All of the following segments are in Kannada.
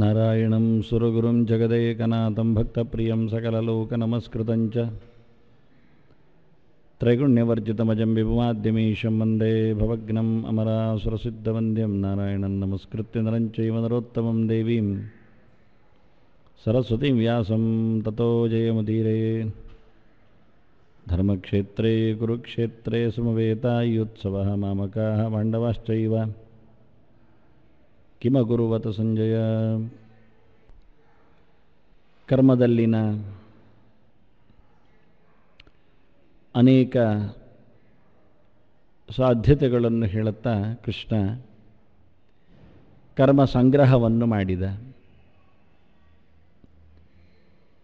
ನಾರಾಯಣಂ ಸುರಗುರುಂ ಜಗದೇಕನಾಥಂ ಭಕ್ತಪ್ರಿಯಂ ಸಕಲಲೋಕನಮಸ್ಕೃತಂಚ ತ್ರೈಗುಣ್ಯವರ್ಜಿತಮಜಂ ವಿಭುಮಾದ್ಯಮೀಶಂ ವಂದೇ ಭವಗ್ನಂ ಅಮರಾಸುರಸಿದ್ಧವಂದ್ಯಂ ನಾರಾಯಣಂ ನಮಸ್ಕೃತ್ಯ ನರಂ ಚೈವ ನರೋತ್ತಮಂ ದೇವೀಂ ಸರಸ್ವತೀಂ ವ್ಯಾಸಂ ತತೋ ಜಯಮುದೀರಯೇ. ಧರ್ಮಕ್ಷೇತ್ರೇ ಕುರುಕ್ಷೇತ್ರೇ ಸಮವೇತಾಯುತ್ಸವಃ ಮಾಮಕಾಃ ಪಾಂಡವಾಶ್ಚೈವ ಕಿಮಕುರುವತ ಸಂಜಯ. ಕರ್ಮದಲ್ಲಿನ ಅನೇಕ ಸಾಧ್ಯತೆಗಳನ್ನು ಹೇಳುತ್ತಾ ಕೃಷ್ಣ ಕರ್ಮ ಸಂಗ್ರಹವನ್ನು ಮಾಡಿದ.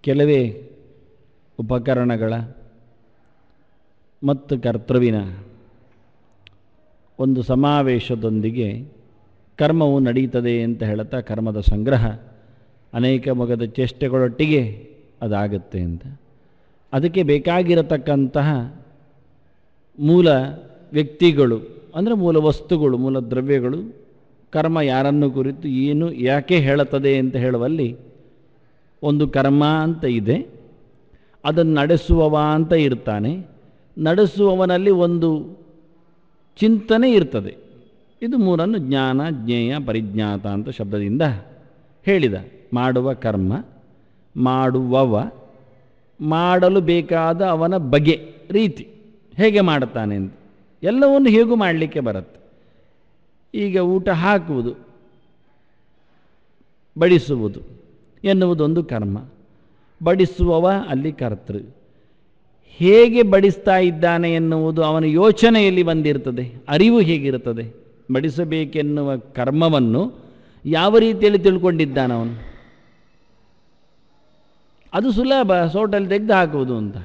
ಕೆಲವೇ ಉಪಕರಣಗಳ ಮತ್ತು ಕರ್ತೃವಿನ ಒಂದು ಸಮಾವೇಶದೊಂದಿಗೆ ಕರ್ಮವು ನಡೀತದೆ ಅಂತ ಹೇಳುತ್ತಾ ಕರ್ಮದ ಸಂಗ್ರಹ ಅನೇಕ ಮೊಗದ ಚೇಷ್ಟೆಗಳೊಟ್ಟಿಗೆ ಅದಾಗುತ್ತೆ ಅಂತ. ಅದಕ್ಕೆ ಬೇಕಾಗಿರತಕ್ಕಂತಹ ಮೂಲ ವ್ಯಕ್ತಿಗಳು ಅಂದರೆ ಮೂಲ ವಸ್ತುಗಳು, ಮೂಲ ದ್ರವ್ಯಗಳು, ಕರ್ಮ ಯಾರನ್ನು ಕುರಿತು ಏನು ಯಾಕೆ ಹೇಳುತ್ತದೆ ಅಂತ ಹೇಳುವಲ್ಲಿ ಒಂದು ಕರ್ಮ ಅಂತ ಇದೆ, ಅದನ್ನು ನಡೆಸುವವ ಅಂತ ಇರ್ತಾನೆ, ನಡೆಸುವವನಲ್ಲಿ ಒಂದು ಚಿಂತನೆ ಇರ್ತದೆ. ಇದು ಮೂರನ್ನು ಜ್ಞಾನ, ಜ್ಞೇಯ, ಪರಿಜ್ಞಾತ ಅಂತ ಶಬ್ದದಿಂದ ಹೇಳಿದ. ಮಾಡುವ ಕರ್ಮ, ಮಾಡುವವ, ಮಾಡಲು ಬೇಕಾದ ಅವನ ಬಗೆ, ರೀತಿ, ಹೇಗೆ ಮಾಡುತ್ತಾನೆ ಅಂತ ಎಲ್ಲವನ್ನು ಹೇಗೂ ಮಾಡಲಿಕ್ಕೆ ಬರುತ್ತೆ. ಈಗ ಊಟ ಹಾಕುವುದು, ಬಡಿಸುವುದು ಎನ್ನುವುದೊಂದು ಕರ್ಮ. ಬಡಿಸುವವ ಅಲ್ಲಿ ಕರ್ತೃ. ಹೇಗೆ ಬಡಿಸ್ತಾ ಇದ್ದಾನೆ ಎನ್ನುವುದು ಅವನ ಯೋಚನೆಯಲ್ಲಿ ಬಂದಿರ್ತದೆ, ಅರಿವು ಹೇಗಿರುತ್ತದೆ. ಬಡಿಸಬೇಕೆನ್ನುವ ಕರ್ಮವನ್ನು ಯಾವ ರೀತಿಯಲ್ಲಿ ತಿಳ್ಕೊಂಡಿದ್ದಾನೆ ಅವನು, ಅದು ಸುಲಭ. ಸೋಟಲ್ಲಿ ತೆಗೆದು ಹಾಕುವುದು ಅಂತ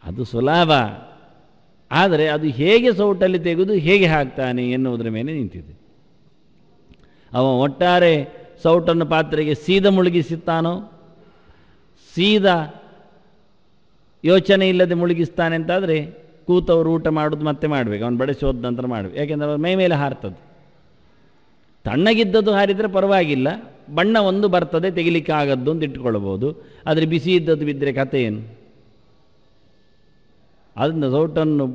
ಅದು ಸುಲಭ, ಆದರೆ ಅದು ಹೇಗೆ ಸೌಟಲ್ಲಿ ತೆಗೆದು ಹೇಗೆ ಹಾಕ್ತಾನೆ ಎನ್ನುವುದರ ಮೇಲೆ ನಿಂತಿದೆ. ಅವ ಒಟ್ಟಾರೆ ಸೌಟನ್ನು ಪಾತ್ರೆಗೆ ಸೀದಾ ಮುಳುಗಿಸುತ್ತಾನೋ, ಸೀದಾ ಯೋಚನೆ ಇಲ್ಲದೆ ಮುಳುಗಿಸ್ತಾನೆ ಅಂತಾದರೆ ಕೂತವರು ಊಟ ಮಾಡೋದು ಮತ್ತೆ ಮಾಡಬೇಕು, ಅವನು ಬಡಿಸಿ ಹೋದ ನಂತರ ಮಾಡಬೇಕು. ಯಾಕೆಂದರೆ ಅವ್ರ ಮೈ ಮೇಲೆ ಹಾರ್ತದೆ. ತಣ್ಣಗಿದ್ದದ್ದು ಹಾರಿದರೆ ಪರವಾಗಿಲ್ಲ, ಬಣ್ಣ ಒಂದು ಬರ್ತದೆ, ತೆಗಿಲಿಕ್ಕೆ ಆಗದ್ದು ಅಂತ ಇಟ್ಕೊಳ್ಬೋದು. ಆದರೆ ಬಿಸಿ ಇದ್ದದ್ದು ಬಿದ್ದರೆ ಕಥೆ ಏನು? ಅದನ್ನು ಸೌಟನ್ನು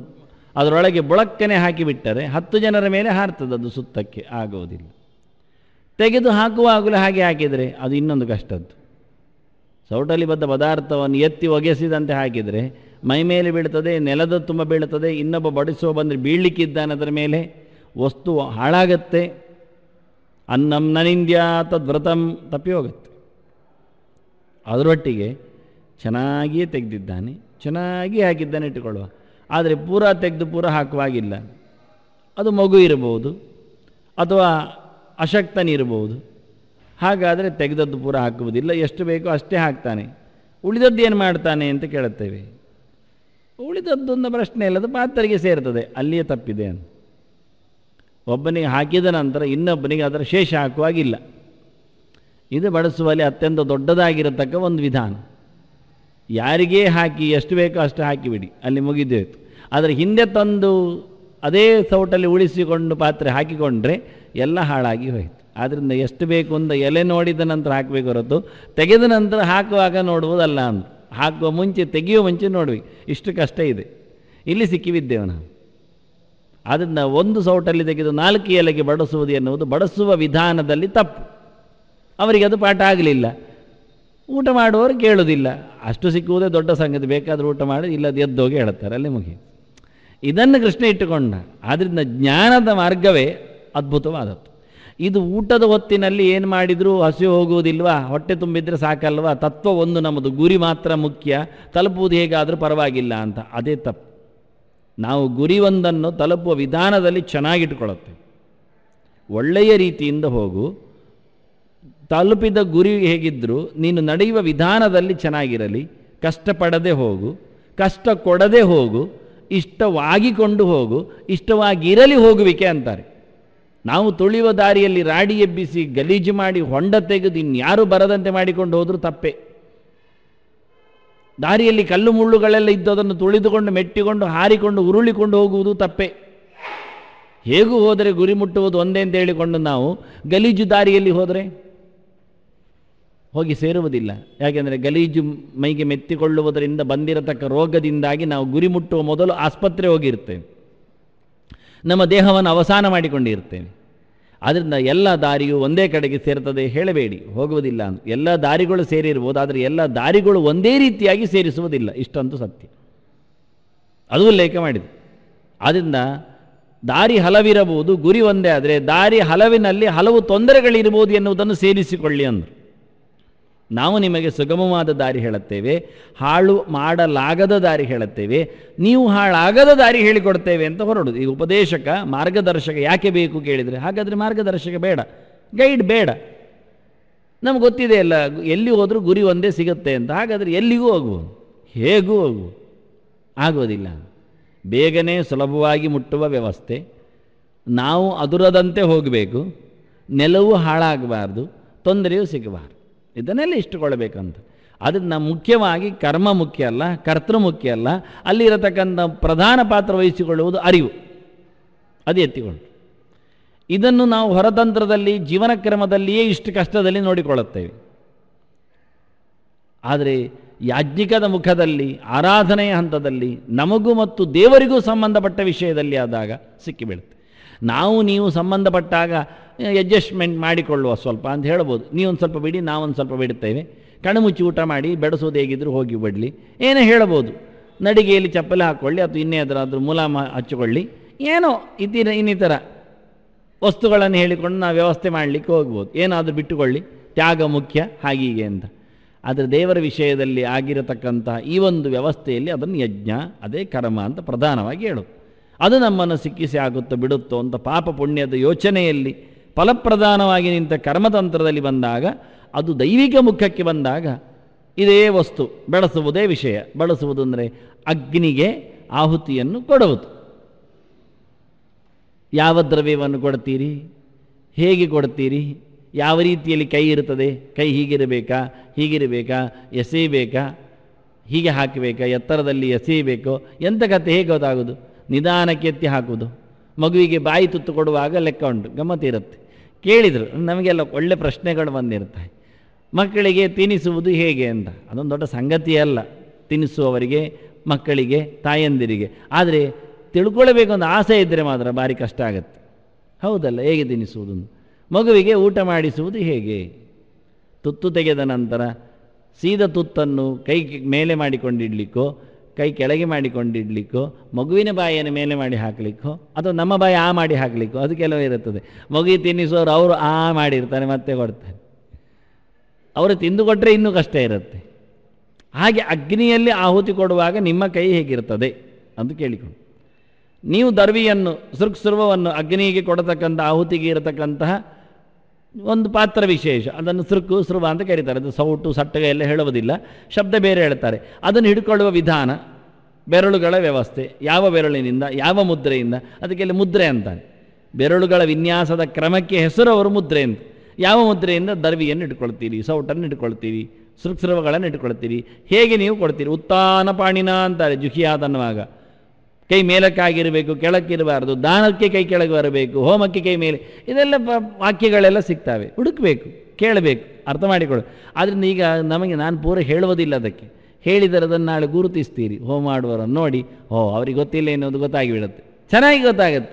ಅದರೊಳಗೆ ಬುಳಕ್ಕನೆ ಹಾಕಿಬಿಟ್ಟರೆ 10 ಜನರ ಮೇಲೆ ಹಾರ್ತದೆ, ಅದು ಸುತ್ತಕ್ಕೆ ಆಗೋದಿಲ್ಲ. ತೆಗೆದು ಹಾಕುವಾಗಲೂ ಹಾಗೆ ಹಾಕಿದರೆ ಅದು ಇನ್ನೊಂದು ಕಷ್ಟದ್ದು. ಸೌಟಲ್ಲಿ ಬದ್ದ ಪದಾರ್ಥವನ್ನು ಎತ್ತಿ ಒಗೆಸಿದಂತೆ ಹಾಕಿದರೆ ಮೈ ಮೇಲೆ ಬೀಳ್ತದೆ, ನೆಲದ ತುಂಬ ಬೀಳ್ತದೆ, ಇನ್ನೊಬ್ಬ ಬಡಿಸುವ ಬಂದರೆ ಬೀಳಲಿಕ್ಕಿದ್ದಾನೆ ಅದರ ಮೇಲೆ, ವಸ್ತು ಹಾಳಾಗತ್ತೆ. ಅನ್ನಂ ನನಿಂದ್ಯಾ ತದ್ವ್ರತಂ ತಪ್ಪಿ ಹೋಗುತ್ತೆ. ಅದರೊಟ್ಟಿಗೆ ಚೆನ್ನಾಗಿಯೇ ತೆಗೆದಿದ್ದಾನೆ, ಚೆನ್ನಾಗಿ ಹಾಕಿದ್ದಾನೆ ಇಟ್ಟುಕೊಳ್ಳುವ. ಆದರೆ ಪೂರ ತೆಗೆದು ಪೂರ ಹಾಕುವಾಗಿಲ್ಲ. ಅದು ಮಗು ಇರಬಹುದು ಅಥವಾ ಅಶಕ್ತನಿರಬಹುದು. ಹಾಗಾದರೆ ತೆಗೆದದ್ದು ಪೂರ ಹಾಕುವುದಿಲ್ಲ, ಎಷ್ಟು ಬೇಕೋ ಅಷ್ಟೇ ಹಾಕ್ತಾನೆ. ಉಳಿದದ್ದು ಏನು ಮಾಡ್ತಾನೆ ಅಂತ ಕೇಳುತ್ತೇವೆ. ಉಳಿದದ್ದು ಒಂದು ಪ್ರಶ್ನೆ ಇಲ್ಲ, ಅದು ಪಾತ್ರೆಗೆ ಸೇರ್ತದೆ, ಅಲ್ಲಿಯೇ ತಪ್ಪಿದೆ ಅಂತ. ಒಬ್ಬನಿಗೆ ಹಾಕಿದ ನಂತರ ಇನ್ನೊಬ್ಬನಿಗೆ ಅದರ ಶೇಷ ಹಾಕುವಾಗಿಲ್ಲ. ಇದು ಬಡಿಸುವಲ್ಲಿ ಅತ್ಯಂತ ದೊಡ್ಡದಾಗಿರತಕ್ಕ ಒಂದು ವಿಧಾನ. ಯಾರಿಗೇ ಹಾಕಿ ಎಷ್ಟು ಬೇಕೋ ಅಷ್ಟು ಹಾಕಿಬಿಡಿ, ಅಲ್ಲಿ ಮುಗಿದೋಯ್ತು. ಆದರೆ ಹಿಂದೆ ತಂದು ಅದೇ ಸೌಟಲ್ಲಿ ಉಳಿಸಿಕೊಂಡು ಪಾತ್ರೆ ಹಾಕಿಕೊಂಡ್ರೆ ಎಲ್ಲ ಹಾಳಾಗಿ ಹೋಯಿತು. ಆದ್ದರಿಂದ ಎಷ್ಟು ಬೇಕು ಅಂತ ಎಲೆ ನೋಡಿದ ನಂತರ ಹಾಕಬೇಕು ಹೊರತು ತೆಗೆದ ನಂತರ ಹಾಕುವಾಗ ನೋಡುವುದಲ್ಲ ಅಂತ. ಹಾಕುವ ಮುಂಚೆ, ತೆಗೆಯುವ ಮುಂಚೆ ನೋಡ್ವಿ. ಇಷ್ಟು ಕಷ್ಟ ಇದೆ. ಇಲ್ಲಿ ಸಿಕ್ಕಿಬಿದ್ದೇವೆ ನಾವು. ಆದ್ದರಿಂದ ಒಂದು ಸೌಟಲ್ಲಿ ತೆಗೆದು 4 ಎಲೆಗೆ ಬಡಿಸುವುದು ಎನ್ನುವುದು ಬಡಿಸುವ ವಿಧಾನದಲ್ಲಿ ತಪ್ಪು. ಅವರಿಗೆ ಅದು ಪಾಠ ಆಗಲಿಲ್ಲ. ಊಟ ಮಾಡುವವರು ಕೇಳುವುದಿಲ್ಲ. ಅಷ್ಟು ಸಿಕ್ಕುವುದೇ ದೊಡ್ಡ ಸಂಗತಿ. ಬೇಕಾದರೂ ಊಟ ಮಾಡಿ, ಇಲ್ಲದ ಎದ್ದೋಗಿ ಹೇಳ್ತಾರೆ, ಅಲ್ಲಿ ಮುಗಿ. ಇದನ್ನು ಕೃಷ್ಣ ಇಟ್ಟುಕೊಂಡ. ಆದ್ದರಿಂದ ಜ್ಞಾನದ ಮಾರ್ಗವೇ ಅದ್ಭುತವಾದದ್ದು. ಇದು ಊಟದ ಹೊತ್ತಿನಲ್ಲಿ ಏನು ಮಾಡಿದರೂ ಹಸಿವು ಹೋಗುವುದಿಲ್ವಾ, ಹೊಟ್ಟೆ ತುಂಬಿದರೆ ಸಾಕಲ್ವಾ, ತತ್ವ ಒಂದು ನಮ್ಮದು, ಗುರಿ ಮಾತ್ರ ಮುಖ್ಯ, ತಲುಪುವುದು ಹೇಗಾದರೂ ಪರವಾಗಿಲ್ಲ ಅಂತ. ಅದೇ ತಪ್ಪು. ನಾವು ಗುರಿ ಒಂದನ್ನು ತಲುಪುವ ವಿಧಾನದಲ್ಲಿ ಚೆನ್ನಾಗಿಟ್ಕೊಳ್ಳುತ್ತೇವೆ. ಒಳ್ಳೆಯ ರೀತಿಯಿಂದ ಹೋಗು, ತಲುಪಿದ ಗುರಿ ಹೇಗಿದ್ದರೂ ನೀನು ನಡೆಯುವ ವಿಧಾನದಲ್ಲಿ ಚೆನ್ನಾಗಿರಲಿ. ಕಷ್ಟಪಡದೆ ಹೋಗು, ಕಷ್ಟ ಕೊಡದೆ ಹೋಗು, ಇಷ್ಟವಾಗಿಕೊಂಡು ಹೋಗು, ಇಷ್ಟವಾಗಿರಲಿ ಹೋಗುವಿಕೆ ಅಂತಾರೆ. ನಾವು ತುಳಿಯುವ ದಾರಿಯಲ್ಲಿ ರಾಡಿ ಎಬ್ಬಿಸಿ ಗಲೀಜು ಮಾಡಿ ಹೊಂಡ ತೆಗೆದು ಇನ್ಯಾರು ಬರದಂತೆ ಮಾಡಿಕೊಂಡು ಹೋದರೂ ತಪ್ಪೆ. ದಾರಿಯಲ್ಲಿ ಕಲ್ಲು ಮುಳ್ಳುಗಳೆಲ್ಲ ಇದ್ದದನ್ನು ತುಳಿದುಕೊಂಡು ಮೆಟ್ಟಿಕೊಂಡು ಹಾರಿಕೊಂಡು ಉರುಳಿಕೊಂಡು ಹೋಗುವುದು ತಪ್ಪೆ. ಹೇಗೂ ಹೋದರೆ ಗುರಿ ಮುಟ್ಟುವುದು ಒಂದೇ ಅಂತ ಹೇಳಿಕೊಂಡು ನಾವು ಗಲೀಜು ದಾರಿಯಲ್ಲಿ ಹೋದರೆ ಹೋಗಿ ಸೇರುವುದಿಲ್ಲ. ಯಾಕೆಂದರೆ ಗಲೀಜು ಮೈಗೆ ಮೆತ್ತಿಕೊಳ್ಳುವುದರಿಂದ ಬಂದಿರತಕ್ಕ ರೋಗದಿಂದಾಗಿ ನಾವು ಗುರಿ ಮುಟ್ಟುವ ಮೊದಲು ಆಸ್ಪತ್ರೆ ಹೋಗಿರ್ತೇವೆ, ನಮ್ಮ ದೇಹವನ್ನು ಅವಸಾನ ಮಾಡಿಕೊಂಡಿರ್ತೇವೆ. ಆದ್ದರಿಂದ ಎಲ್ಲ ದಾರಿಯೂ ಒಂದೇ ಕಡೆಗೆ ಸೇರ್ತದೆ ಹೇಳಬೇಡಿ, ಹೋಗುವುದಿಲ್ಲ ಅಂತ. ಎಲ್ಲ ದಾರಿಗಳು ಸೇರಿರ್ಬೋದು, ಆದರೆ ಎಲ್ಲ ದಾರಿಗಳು ಒಂದೇ ರೀತಿಯಾಗಿ ಸೇರಿಸುವುದಿಲ್ಲ, ಇಷ್ಟಂತೂ ಸತ್ಯ. ಅದು ಉಲ್ಲೇಖ ಮಾಡಿದೆ. ಆದ್ದರಿಂದ ದಾರಿ ಹಲವಿರಬಹುದು, ಗುರಿ ಒಂದೇ. ಆದರೆ ದಾರಿ ಹಲವಿನಲ್ಲಿ ಹಲವು ತೊಂದರೆಗಳಿರ್ಬೋದು ಎನ್ನುವುದನ್ನು ಸೇರಿಸಿಕೊಳ್ಳಿ ಅಂದರು. ನಾವು ನಿಮಗೆ ಸುಗಮವಾದ ದಾರಿ ಹೇಳುತ್ತೇವೆ, ಹಾಳು ಮಾಡಲಾಗದ ದಾರಿ ಹೇಳುತ್ತೇವೆ, ನೀವು ಹಾಳಾಗದ ದಾರಿ ಹೇಳಿಕೊಡ್ತೇವೆ ಅಂತ ಹೊರಡುದು. ಈಗ ಉಪದೇಶಕ, ಮಾರ್ಗದರ್ಶಕ ಯಾಕೆ ಬೇಕು ಕೇಳಿದರೆ, ಹಾಗಾದರೆ ಮಾರ್ಗದರ್ಶಕ ಬೇಡ, ಗೈಡ್ ಬೇಡ. ನಮ್ಗೆ ಗೊತ್ತಿದೆ ಅಲ್ಲ, ಎಲ್ಲಿ ಹೋದರೂ ಗುರಿ ಒಂದೇ ಸಿಗುತ್ತೆ ಅಂತ. ಹಾಗಾದರೆ ಎಲ್ಲಿಗೂ ಹೋಗುವ, ಹೇಗೂ ಹೋಗುವ, ಆಗೋದಿಲ್ಲ. ಬೇಗನೆ ಸುಲಭವಾಗಿ ಮುಟ್ಟುವ ವ್ಯವಸ್ಥೆ, ನಾವು ಅದುರದಂತೆ ಹೋಗಬೇಕು, ನೆಲವೂ ಹಾಳಾಗಬಾರ್ದು, ತೊಂದರೆಯೂ ಸಿಗಬಾರ್ದು, ಇದನ್ನೆಲ್ಲ ಇಷ್ಟುಕೊಳ್ಬೇಕಂತ. ಅದನ್ನು ಮುಖ್ಯವಾಗಿ ಕರ್ಮ ಮುಖ್ಯ ಅಲ್ಲ, ಕರ್ತೃ ಮುಖ್ಯ ಅಲ್ಲ, ಅಲ್ಲಿರತಕ್ಕಂಥ ಪ್ರಧಾನ ಪಾತ್ರ ವಹಿಸಿಕೊಳ್ಳುವುದು ಅರಿವು, ಅದು ಎತ್ತಿಕೊಳ್ಳು. ಇದನ್ನು ನಾವು ಹೊರತಂತ್ರದಲ್ಲಿ ಜೀವನ ಕ್ರಮದಲ್ಲಿಯೇ ಇಷ್ಟು ಕಷ್ಟದಲ್ಲಿ ನೋಡಿಕೊಳ್ಳುತ್ತೇವೆ. ಆದರೆ ಯಾಜ್ಞಿಕದ ಮುಖದಲ್ಲಿ, ಆರಾಧನೆಯ ಹಂತದಲ್ಲಿ, ನಮಗೂ ಮತ್ತು ದೇವರಿಗೂ ಸಂಬಂಧಪಟ್ಟ ವಿಷಯದಲ್ಲಿ ಆದಾಗ ಸಿಕ್ಕಿಬೀಳುತ್ತೆ. ನಾವು ನೀವು ಸಂಬಂಧಪಟ್ಟಾಗ ಅಡ್ಜಸ್ಟ್ಮೆಂಟ್ ಮಾಡಿಕೊಳ್ಳುವ ಸ್ವಲ್ಪ ಅಂತ ಹೇಳ್ಬೋದು. ನೀವೊಂದು ಸ್ವಲ್ಪ ಬಿಡಿ, ನಾವೊಂದು ಸ್ವಲ್ಪ ಬಿಡುತ್ತೇವೆ, ಕಣ್ಣುಮುಚ್ಚಿ ಊಟ ಮಾಡಿ, ಬೆಳೆಸೋದು ಹೇಗಿದ್ರು ಹೋಗಿ ಬಿಡಲಿ, ಏನೋ ಹೇಳ್ಬೋದು. ನಡಿಗೆಯಲ್ಲಿ ಚಪ್ಪಲಿ ಹಾಕ್ಕೊಳ್ಳಿ, ಅಥವಾ ಇನ್ನೇ ಅದರಾದ್ರೂ ಮುಲಾಮ ಹಚ್ಚಿಕೊಳ್ಳಿ, ಏನೋ ಇನ್ನಿತರ ವಸ್ತುಗಳನ್ನು ಹೇಳಿಕೊಂಡು ನಾವು ವ್ಯವಸ್ಥೆ ಮಾಡಲಿಕ್ಕೆ ಹೋಗ್ಬೋದು. ಏನಾದರೂ ಬಿಟ್ಟುಕೊಳ್ಳಿ, ತ್ಯಾಗ ಮುಖ್ಯ, ಹಾಗೀಗೆ ಅಂತ. ಆದರೆ ದೇವರ ವಿಷಯದಲ್ಲಿ ಆಗಿರತಕ್ಕಂಥ ಈ ಒಂದು ವ್ಯವಸ್ಥೆಯಲ್ಲಿ ಅದನ್ನು ಯಜ್ಞ, ಅದೇ ಕರ್ಮ ಅಂತ ಪ್ರಧಾನವಾಗಿ ಹೇಳೋದು. ಅದು ನಮ್ಮನ್ನು ಸಿಕ್ಕಿಸಿ ಆಗುತ್ತೋ ಬಿಡುತ್ತೋ ಅಂತ ಪಾಪ ಪುಣ್ಯದ ಯೋಚನೆಯಲ್ಲಿ ಫಲಪ್ರಧಾನವಾಗಿ ನಿಂತ ಕರ್ಮತಂತ್ರದಲ್ಲಿ ಬಂದಾಗ, ಅದು ದೈವಿಕ ಮುಖಕ್ಕೆ ಬಂದಾಗ ಇದೇ ವಸ್ತು ಬೆಳೆಸುವುದೇ ವಿಷಯ. ಬಳಸುವುದು ಅಂದರೆ ಅಗ್ನಿಗೆ ಆಹುತಿಯನ್ನು ಕೊಡುವುದು. ಯಾವ ದ್ರವ್ಯವನ್ನು ಕೊಡ್ತೀರಿ, ಹೇಗೆ ಕೊಡ್ತೀರಿ, ಯಾವ ರೀತಿಯಲ್ಲಿ ಕೈ ಇರ್ತದೆ, ಕೈ ಹೀಗಿರಬೇಕಾ, ಹೀಗಿರಬೇಕಾ, ಎಸೆಯಬೇಕಾ, ಹೀಗೆ ಹಾಕಬೇಕಾ, ಎತ್ತರದಲ್ಲಿ ಎಸೆಯಬೇಕು, ಎಂಥ ಕತೆ ಹೇಗೆ ಗೊತ್ತಾಗೋದು? ನಿಧಾನಕ್ಕೆ ಎತ್ತಿ ಹಾಕುವುದು. ಮಗುವಿಗೆ ಬಾಯಿ ತುತ್ತು ಕೊಡುವಾಗ ಲೆಕ್ಕ ಉಂಟು, ಗಮ್ಮತ್ತಿರುತ್ತೆ. ಕೇಳಿದರು, ನಮಗೆಲ್ಲ ಒಳ್ಳೆ ಪ್ರಶ್ನೆಗಳು ಬಂದಿರ್ತವೆ. ಮಕ್ಕಳಿಗೆ ತಿನ್ನಿಸುವುದು ಹೇಗೆ ಅಂತ, ಅದೊಂದು ದೊಡ್ಡ ಸಂಗತಿಯಲ್ಲ ತಿನ್ನಿಸುವವರಿಗೆ, ಮಕ್ಕಳಿಗೆ, ತಾಯಂದಿರಿಗೆ. ಆದರೆ ತಿಳ್ಕೊಳ್ಬೇಕು ಅಂತ ಆಸೆ ಇದ್ದರೆ ಮಾತ್ರ ಭಾರಿ ಕಷ್ಟ ಆಗುತ್ತೆ. ಹೌದಲ್ಲ, ಹೇಗೆ ತಿನ್ನಿಸುವುದು? ಮಗುವಿಗೆ ಊಟ ಮಾಡಿಸುವುದು ಹೇಗೆ? ತುತ್ತು ತೆಗೆದ ನಂತರ ಸೀದ ತುತ್ತನ್ನು ಕೈ ಮೇಲೆ ಮಾಡಿಕೊಂಡಿಡ್ಲಿಕ್ಕೋ, ಕೈ ಕೆಳಗೆ ಮಾಡಿಕೊಂಡಿಡ್ಲಿಕ್ಕೋ, ಮಗುವಿನ ಬಾಯಿಯನ್ನು ಮೇಲೆ ಮಾಡಿ ಹಾಕಲಿಕ್ಕೋ, ಅಥವಾ ನಮ್ಮ ಬಾಯಿ ಆ ಮಾಡಿ ಹಾಕಲಿಕ್ಕೋ, ಅದು ಕೆಲವು ಇರುತ್ತದೆ. ಮಗುವಿಗೆ ತಿನ್ನಿಸೋರು ಅವರು ಆ ಮಾಡಿರ್ತಾರೆ, ಮತ್ತೆ ಕೊಡ್ತಾರೆ. ಅವರು ತಿಂದು ಕೊಟ್ಟರೆ ಇನ್ನೂ ಕಷ್ಟ ಇರುತ್ತೆ. ಹಾಗೆ ಅಗ್ನಿಯಲ್ಲಿ ಆಹುತಿ ಕೊಡುವಾಗ ನಿಮ್ಮ ಕೈ ಹೇಗಿರ್ತದೆ ಅಂತ ಕೇಳಿಕೊಂಡು, ನೀವು ದರ್ವಿಯನ್ನು, ಸೃಕ್ಸೃವವನ್ನು ಅಗ್ನಿಗೆ ಕೊಡತಕ್ಕಂಥ ಆಹುತಿಗೆ ಇರತಕ್ಕಂತಹ ಒಂದು ಪಾತ್ರ ವಿಶೇಷ, ಅದನ್ನು ಸೃಕ್ಕು ಸೃವ ಅಂತ ಕರೀತಾರೆ. ಅದು ಸೌಟು ಸಟ್ಟಗ ಎಲ್ಲ ಹೇಳುವುದಿಲ್ಲ, ಶಬ್ದ ಬೇರೆ ಹೇಳ್ತಾರೆ. ಅದನ್ನು ಹಿಡ್ಕೊಳ್ಳುವ ವಿಧಾನ, ಬೆರಳುಗಳ ವ್ಯವಸ್ಥೆ, ಯಾವ ಬೆರಳಿನಿಂದ, ಯಾವ ಮುದ್ರೆಯಿಂದ, ಅದಕ್ಕೆಲ್ಲ ಮುದ್ರೆ ಅಂತಾನೆ. ಬೆರಳುಗಳ ವಿನ್ಯಾಸದ ಕ್ರಮಕ್ಕೆ ಹೆಸರು ಅವರು ಮುದ್ರೆ ಅಂತ. ಯಾವ ಮುದ್ರೆಯಿಂದ ದರ್ವಿಯನ್ನು ಇಟ್ಕೊಳ್ತೀರಿ, ಸೌಟನ್ನು ಇಟ್ಕೊಳ್ತೀರಿ, ಸೃಕ್ಸೃವಗಳನ್ನು ಇಟ್ಕೊಳ್ತೀರಿ, ಹೇಗೆ ನೀವು ಕೊಡ್ತೀರಿ? ಉತ್ತಾನ ಪಾಣಿನ ಅಂತಾರೆ ಜುಹಿಯಾದ ಅನ್ನುವಾಗ. ಕೈ ಮೇಲಕ್ಕಾಗಿರಬೇಕು, ಕೆಳಕ್ಕಿರಬಾರ್ದು, ದಾನಕ್ಕೆ ಕೈ ಕೆಳಗೆ ಬರಬೇಕು, ಹೋಮಕ್ಕೆ ಕೈ ಮೇಲೆ, ಇದೆಲ್ಲ ವಾಕ್ಯಗಳೆಲ್ಲ ಸಿಗ್ತವೆ. ಹುಡುಕಬೇಕು, ಕೇಳಬೇಕು, ಅರ್ಥ ಮಾಡಿಕೊಳ್ಳು. ಆದ್ದರಿಂದ ಈಗ ನಮಗೆ ನಾನು ಪೂರ ಹೇಳುವುದಿಲ್ಲ, ಅದಕ್ಕೆ ಹೇಳಿದರೆ ಅದನ್ನು ನಾಳೆ ಗುರುತಿಸ್ತೀರಿ. ಹೋಮ ಮಾಡುವವರನ್ನು ನೋಡಿ, ಅವ್ರಿಗೆ ಗೊತ್ತಿಲ್ಲ ಎನ್ನುವುದು ಗೊತ್ತಾಗಿಬಿಡುತ್ತೆ, ಚೆನ್ನಾಗಿ ಗೊತ್ತಾಗತ್ತೆ,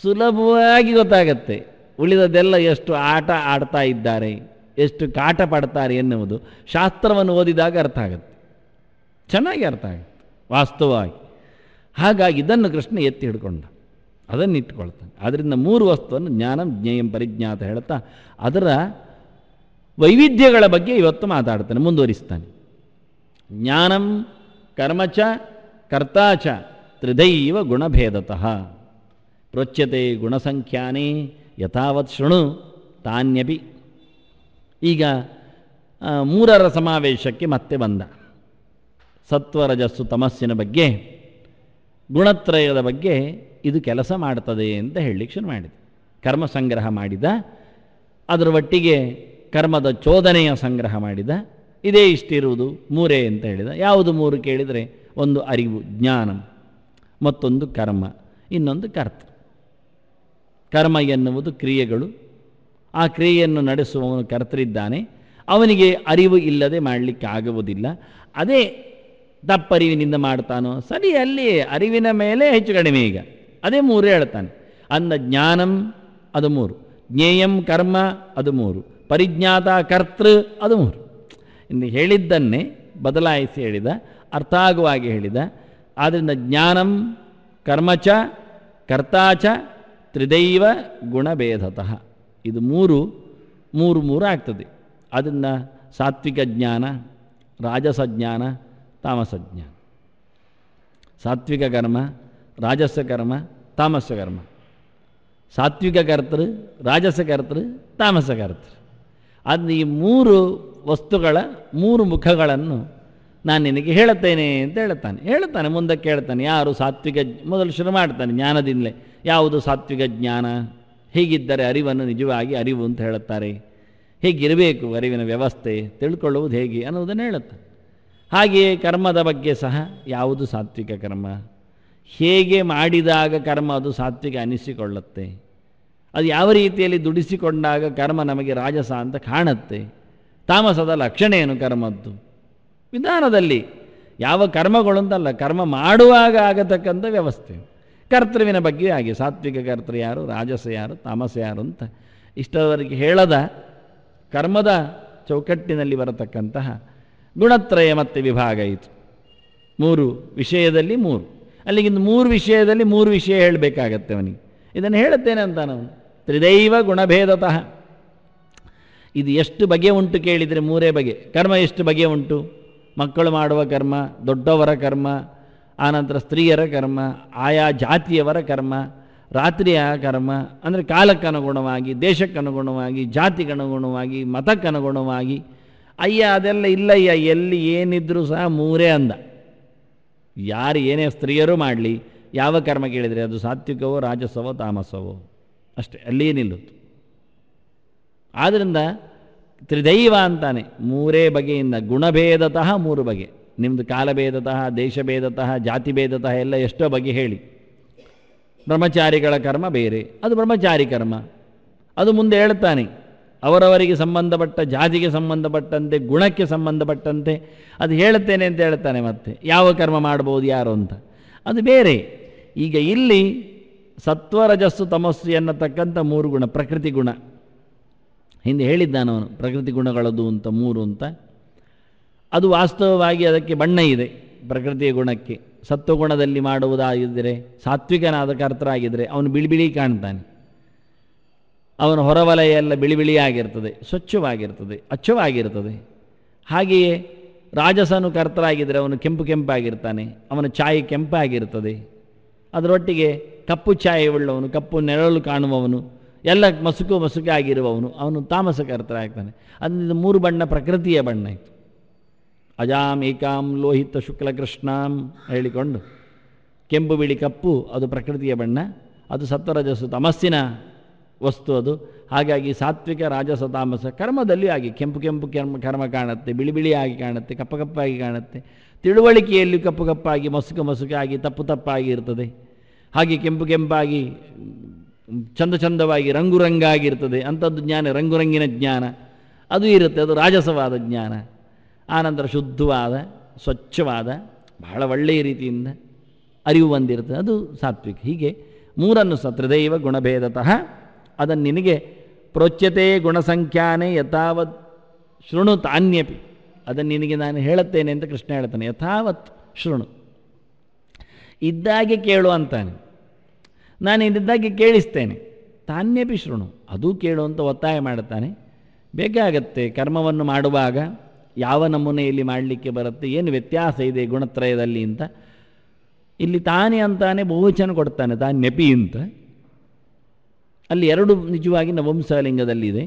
ಸುಲಭವಾಗಿ ಗೊತ್ತಾಗತ್ತೆ. ಉಳಿದದೆಲ್ಲ ಎಷ್ಟು ಆಟ ಆಡ್ತಾ ಇದ್ದಾರೆ, ಎಷ್ಟು ಕಾಟ ಪಡ್ತಾರೆ ಎನ್ನುವುದು ಶಾಸ್ತ್ರವನ್ನು ಓದಿದಾಗ ಅರ್ಥ ಆಗುತ್ತೆ, ಚೆನ್ನಾಗಿ ಅರ್ಥ ಆಗುತ್ತೆ ವಾಸ್ತವವಾಗಿ. ಹಾಗಾಗಿ ಇದನ್ನು ಕೃಷ್ಣ ಎತ್ತಿ ಹಿಡ್ಕೊಂಡ, ಅದನ್ನು ಇಟ್ಕೊಳ್ತಾನೆ. ಆದ್ದರಿಂದ 3 ವಸ್ತುವನ್ನು ಜ್ಞಾನಂ ಜ್ಞೇಯಂ ಪರಿಜ್ಞಾತ ಹೇಳ್ತಾ ಅದರ ವೈವಿಧ್ಯಗಳ ಬಗ್ಗೆ ಇವತ್ತು ಮಾತಾಡ್ತಾನೆ, ಮುಂದುವರಿಸ್ತಾನೆ. ಜ್ಞಾನಂ ಕರ್ಮಚ ಕರ್ತಾಚ ತ್ರಿದೈವ ಗುಣಭೇದತಃ ಪ್ರೋಚ್ಯತೆ ಗುಣಸಂಖ್ಯಾನೇ ಯಥಾವತ್ ಶೃಣು ತಾನ್ಯಪಿ. ಈಗ 3ರ ಸಮಾವೇಶಕ್ಕೆ ಮತ್ತೆ ಬಂದ. ಸತ್ವರಜಸ್ಸು ತಮಸ್ಸಿನ ಬಗ್ಗೆ, ಗುಣತ್ರಯದ ಬಗ್ಗೆ ಇದು ಕೆಲಸ ಮಾಡ್ತದೆ ಅಂತ ಹೇಳಲಿಕ್ಕೆ ಶುರು ಮಾಡಿದ. ಕರ್ಮ ಸಂಗ್ರಹ ಮಾಡಿದ, ಅದರ ಒಟ್ಟಿಗೆ ಕರ್ಮದ ಚೋದನೆಯ ಸಂಗ್ರಹ ಮಾಡಿದ. ಇದೇ ಇಷ್ಟಿರುವುದು 3 ಅಂತ ಹೇಳಿದ. ಯಾವುದು 3 ಕೇಳಿದರೆ, ಒಂದು ಅರಿವು ಜ್ಞಾನ, ಮತ್ತೊಂದು ಕರ್ಮ, ಇನ್ನೊಂದು ಕರ್ತ. ಕರ್ಮ ಎನ್ನುವುದು ಕ್ರಿಯೆಗಳು, ಆ ಕ್ರಿಯೆಯನ್ನು ನಡೆಸುವವನು ಕರ್ತರಿದ್ದಾನೆ. ಅವನಿಗೆ ಅರಿವು ಇಲ್ಲದೆ ಮಾಡಲಿಕ್ಕೆ ಆಗುವುದಿಲ್ಲ. ಅದೇ ತಪ್ಪರಿವಿನಿಂದ ಮಾಡ್ತಾನೋ ಸರಿ, ಅಲ್ಲಿ ಅರಿವಿನ ಮೇಲೆ ಹೆಚ್ಚು ಕಡಿಮೆ. ಈಗ ಅದೇ ಮೂರು ಹೇಳ್ತಾನೆ. ಅಂದ ಜ್ಞಾನಂ ಅದು ಮೂರು, ಜ್ಞೇಯಂ ಕರ್ಮ ಅದು ಮೂರು, ಪರಿಜ್ಞಾತ ಕರ್ತೃ ಅದು ಮೂರು. ಇನ್ನು ಹೇಳಿದ್ದನ್ನೇ ಬದಲಾಯಿಸಿ ಹೇಳಿದ, ಅರ್ಥ ಆಗುವಾಗೆ ಹೇಳಿದ. ಆದ್ದರಿಂದ ಜ್ಞಾನಂ ಕರ್ಮಚ ಕರ್ತಾಚ ತ್ರಿದೈವ ಗುಣಭೇದತಃ ಇದು ಮೂರು ಮೂರು ಆಗ್ತದೆ. ಅದನ್ನು ಸಾತ್ವಿಕ ಜ್ಞಾನ, ರಾಜಸ ಜ್ಞಾನ, ತಾಮಸ ಜ್ಞಾನ. ಸಾತ್ವಿಕ ಕರ್ಮ, ರಾಜಸ ಕರ್ಮ, ತಾಮಸ ಕರ್ಮ. ಸಾತ್ವಿಕ ಕರ್ತೃ, ರಾಜಸ ಕರ್ತೃ, ತಾಮಸ ಕರ್ತೃ. ಅದು ಈ ಮೂರು ವಸ್ತುಗಳ ಮೂರು ಮುಖಗಳನ್ನು ನಾನು ನಿನಗೆ ಹೇಳುತ್ತೇನೆ ಅಂತ ಹೇಳ್ತಾನೆ. ಮುಂದಕ್ಕೆ ಹೇಳ್ತಾನೆ, ಯಾರು ಸಾತ್ವಿಕ, ಮೊದಲು ಶುರು ಮಾಡ್ತಾನೆ ಜ್ಞಾನದಿಂದಲೇ. ಯಾವುದು ಸಾತ್ವಿಕ ಜ್ಞಾನ? ಹೀಗಿದ್ದರೆ ಅರಿವನ್ನು ನಿಜವಾಗಿ ಅರಿವು ಅಂತ ಹೇಳುತ್ತಾರೆ. ಹೇಗಿರಬೇಕು ಅರಿವಿನ ವ್ಯವಸ್ಥೆ, ತಿಳ್ಕೊಳ್ಳುವುದು ಹೇಗೆ ಅನ್ನೋದನ್ನು ಹೇಳುತ್ತಾನೆ. ಹಾಗೆಯೇ ಕರ್ಮದ ಬಗ್ಗೆ ಸಹ ಯಾವುದು ಸಾತ್ವಿಕ ಕರ್ಮ, ಹೇಗೆ ಮಾಡಿದಾಗ ಕರ್ಮ ಅದು ಸಾತ್ವಿಕ ಅನಿಸಿಕೊಳ್ಳುತ್ತೆ, ಅದು ಯಾವ ರೀತಿಯಲ್ಲಿ ದುಡಿಸಿಕೊಂಡಾಗ ಕರ್ಮ ನಮಗೆ ರಾಜಸ ಅಂತ ಕಾಣುತ್ತೆ, ತಾಮಸದ ಲಕ್ಷಣ ಏನು ಕರ್ಮದ್ದು ವಿಧಾನದಲ್ಲಿ, ಯಾವ ಕರ್ಮಗಳು ಅಂತಲ್ಲ, ಕರ್ಮ ಮಾಡುವಾಗ ಆಗತಕ್ಕಂಥ ವ್ಯವಸ್ಥೆ. ಕರ್ತೃವಿನ ಬಗ್ಗೆ ಹಾಗೆ ಸಾತ್ವಿಕ ಕರ್ತೃ ಯಾರು, ರಾಜಸ ಯಾರು, ತಾಮಸ ಯಾರು ಅಂತ ಇಷ್ಟವರೆಗೆ ಹೇಳದ ಕರ್ಮದ ಚೌಕಟ್ಟಿನಲ್ಲಿ ಬರತಕ್ಕಂತಹ ಗುಣತ್ರಯ ಮತ್ತೆ ವಿಭಾಗ ಇತ್ತು. ಮೂರು ವಿಷಯದಲ್ಲಿ ಮೂರು, ಅಲ್ಲಿಗಿಂತ ಮೂರು ವಿಷಯದಲ್ಲಿ ಮೂರು ವಿಷಯ ಹೇಳಬೇಕಾಗತ್ತೆ ಅವನಿಗೆ. ಇದನ್ನು ಹೇಳುತ್ತೇನೆ ಅಂತ ನಾವು ತ್ರಿದೈವ ಗುಣಭೇದತಃ. ಇದು ಎಷ್ಟು ಬಗೆ ಉಂಟು ಕೇಳಿದರೆ ಮೂರೇ ಬಗೆ. ಕರ್ಮ ಎಷ್ಟು ಬಗೆ ಉಂಟು? ಮಕ್ಕಳು ಮಾಡುವ ಕರ್ಮ, ದೊಡ್ಡವರ ಕರ್ಮ, ಆನಂತರ ಸ್ತ್ರೀಯರ ಕರ್ಮ, ಆಯಾ ಜಾತಿಯವರ ಕರ್ಮ, ರಾತ್ರಿಯ ಕರ್ಮ ಅಂದರೆ ಕಾಲಕ್ಕನುಗುಣವಾಗಿ, ದೇಶಕ್ಕನುಗುಣವಾಗಿ, ಜಾತಿಗನುಗುಣವಾಗಿ, ಮತಕ್ಕನುಗುಣವಾಗಿ. ಅಯ್ಯ ಅದೆಲ್ಲ ಇಲ್ಲಯ್ಯ, ಎಲ್ಲಿ ಏನಿದ್ರೂ ಸಹ ಮೂರೇ ಅಂದ. ಯಾರು ಏನೇ ಸ್ತ್ರೀಯರು ಮಾಡಲಿ, ಯಾವ ಕರ್ಮ ಕೇಳಿದರೆ ಅದು ಸಾತ್ವಿಕವೋ ರಾಜಸವೋ ತಾಮಸವೋ ಅಷ್ಟೇ, ಅಲ್ಲಿಯೇ ನಿಲ್ಲುತ್ತೆ. ಆದ್ದರಿಂದ ತ್ರಿದೈವ ಅಂತಾನೆ, ಮೂರೇ ಬಗೆಯಿಂದ. ಗುಣಭೇದತಃ ಮೂರು ಬಗೆ. ನಿಮ್ಮದು ಕಾಲಭೇದತಃ, ದೇಶಭೇದತಃ, ಜಾತಿಭೇದತಃ ಎಲ್ಲ ಎಷ್ಟೋ ಬಗೆ ಹೇಳಿ. ಬ್ರಹ್ಮಚಾರಿಗಳ ಕರ್ಮ ಬೇರೆ, ಅದು ಬ್ರಹ್ಮಚಾರಿ ಕರ್ಮ. ಅದು ಮುಂದೆ ಹೇಳ್ತಾನೆ, ಅವರವರಿಗೆ ಸಂಬಂಧಪಟ್ಟ, ಜಾತಿಗೆ ಸಂಬಂಧಪಟ್ಟಂತೆ, ಗುಣಕ್ಕೆ ಸಂಬಂಧಪಟ್ಟಂತೆ ಅದು ಹೇಳುತ್ತೇನೆ ಅಂತ ಹೇಳ್ತಾನೆ. ಮತ್ತೆ ಯಾವ ಕರ್ಮ ಮಾಡ್ಬೋದು ಯಾರು ಅಂತ ಅದು ಬೇರೆ. ಈಗ ಇಲ್ಲಿ ಸತ್ವರಜಸ್ಸು ತಮಸ್ಸು ಎನ್ನತಕ್ಕಂಥ ಮೂರು ಗುಣ, ಪ್ರಕೃತಿ ಗುಣ ಹಿಂದೆ ಹೇಳಿದ್ದಾನವನು. ಪ್ರಕೃತಿ ಗುಣಗಳದು ಅಂತ ಮೂರು ಅಂತ. ಅದು ವಾಸ್ತವವಾಗಿ ಅದಕ್ಕೆ ಬಣ್ಣ ಇದೆ. ಪ್ರಕೃತಿಯ ಗುಣಕ್ಕೆ ಸತ್ವಗುಣದಲ್ಲಿ ಮಾಡುವುದಾಗಿದ್ದರೆ, ಸಾತ್ವಿಕನಾದ ಕರ್ತರಾಗಿದ್ದರೆ ಅವನು ಬಿಳಿ ಕಾಣ್ತಾನೆ. ಅವನ ಹೊರವಲಯ ಎಲ್ಲ ಬಿಳಿಯಾಗಿರ್ತದೆ, ಸ್ವಚ್ಛವಾಗಿರ್ತದೆ, ಅಚ್ಚವಾಗಿರ್ತದೆ. ಹಾಗೆಯೇ ರಾಜಸನು ಕರ್ತರಾಗಿದ್ದರೆ ಅವನು ಕೆಂಪಾಗಿರ್ತಾನೆ, ಅವನ ಛಾಯೆ ಕೆಂಪಾಗಿರ್ತದೆ. ಅದರೊಟ್ಟಿಗೆ ಕಪ್ಪು ಛಾಯೆ ಉಳ್ಳವನು, ಕಪ್ಪು ನೆರಳು ಕಾಣುವವನು, ಎಲ್ಲ ಮಸುಕಾಗಿರುವವನು ಅವನು ತಾಮಸ ಕರ್ತರಾಗ್ತಾನೆ. ಅದರಿಂದ ಮೂರು ಬಣ್ಣ ಪ್ರಕೃತಿಯ ಬಣ್ಣ ಇತ್ತು. ಅಜಾಂ ಏಕಾಂ ಲೋಹಿತ ಶುಕ್ಲ ಕೃಷ್ಣಾಂ ಹೇಳಿಕೊಂಡು ಕೆಂಪು ಬಿಳಿ ಕಪ್ಪು ಅದು ಪ್ರಕೃತಿಯ ಬಣ್ಣ, ಅದು ಸತ್ವರಜಸ್ಸು ತಮಸ್ಸಿನ ವಸ್ತು ಅದು. ಹಾಗಾಗಿ ಸಾತ್ವಿಕ ರಾಜಸ ತಾಮಸ ಕರ್ಮದಲ್ಲಿ ಆಗಿ ಕೆಂಪು ಕರ್ಮ ಕಾಣುತ್ತೆ, ಬಿಳಿಯಾಗಿ ಕಾಣುತ್ತೆ, ಕಪ್ಪಾಗಿ ಕಾಣುತ್ತೆ. ತಿಳುವಳಿಕೆಯಲ್ಲಿ ಕಪ್ಪಾಗಿ, ಮಸುಕಾಗಿ, ತಪ್ಪಾಗಿ ಇರ್ತದೆ. ಹಾಗೆ ಕೆಂಪಾಗಿ, ಚಂದವಾಗಿ, ರಂಗಾಗಿರ್ತದೆ. ಅಂಥದ್ದು ಜ್ಞಾನ, ರಂಗಿನ ಜ್ಞಾನ ಅದು ಇರುತ್ತೆ. ಅದು ರಾಜಸವಾದ ಜ್ಞಾನ. ಆನಂತರ ಶುದ್ಧವಾದ, ಸ್ವಚ್ಛವಾದ, ಬಹಳ ಒಳ್ಳೆಯ ರೀತಿಯಿಂದ ಅರಿವು ಬಂದಿರ್ತದೆ, ಅದು ಸಾತ್ವಿಕ. ಹೀಗೆ ಮೂರನ್ನು ತ್ರಿದೈವ ಗುಣಭೇದತಃ. ಅದನ್ನು ನಿನಗೆ ಪ್ರೋಚ್ಯತೆ ಗುಣಸಂಖ್ಯಾನೆ ಯಥಾವತ್ ಶೃಣು ತಾನ್ಯಪಿ. ಅದನ್ನು ನಿನಗೆ ನಾನು ಹೇಳುತ್ತೇನೆ ಅಂತ ಕೃಷ್ಣ ಹೇಳ್ತಾನೆ. ಯಥಾವತ್ ಶೃಣು, ಇದ್ದಾಗೆ ಕೇಳು ಅಂತಾನೆ. ನಾನು ಇದ್ದಾಗೆ ಕೇಳಿಸ್ತೇನೆ. ತಾನ್ಯಪಿ ಶೃಣು, ಅದೂ ಕೇಳು ಅಂತ ಒತ್ತಾಯ ಮಾಡುತ್ತಾನೆ. ಬೇಕಾಗತ್ತೆ ಕರ್ಮವನ್ನು ಮಾಡುವಾಗ ಯಾವ ನಮೂನೆಯಲ್ಲಿ ಮಾಡಲಿಕ್ಕೆ ಬರುತ್ತೆ, ಏನು ವ್ಯತ್ಯಾಸ ಇದೆ ಗುಣತ್ರಯದಲ್ಲಿ ಅಂತ. ಇಲ್ಲಿ ತಾನೇ ಅಂತಾನೆ ಬಹುವಚನ ಕೊಡ್ತಾನೆ, ತಾನ್ಯಪಿ ಅಂತ. ಅಲ್ಲಿ ಎರಡು ನಿಜವಾಗಿ ನವಂಸಲಿಂಗದಲ್ಲಿದೆ,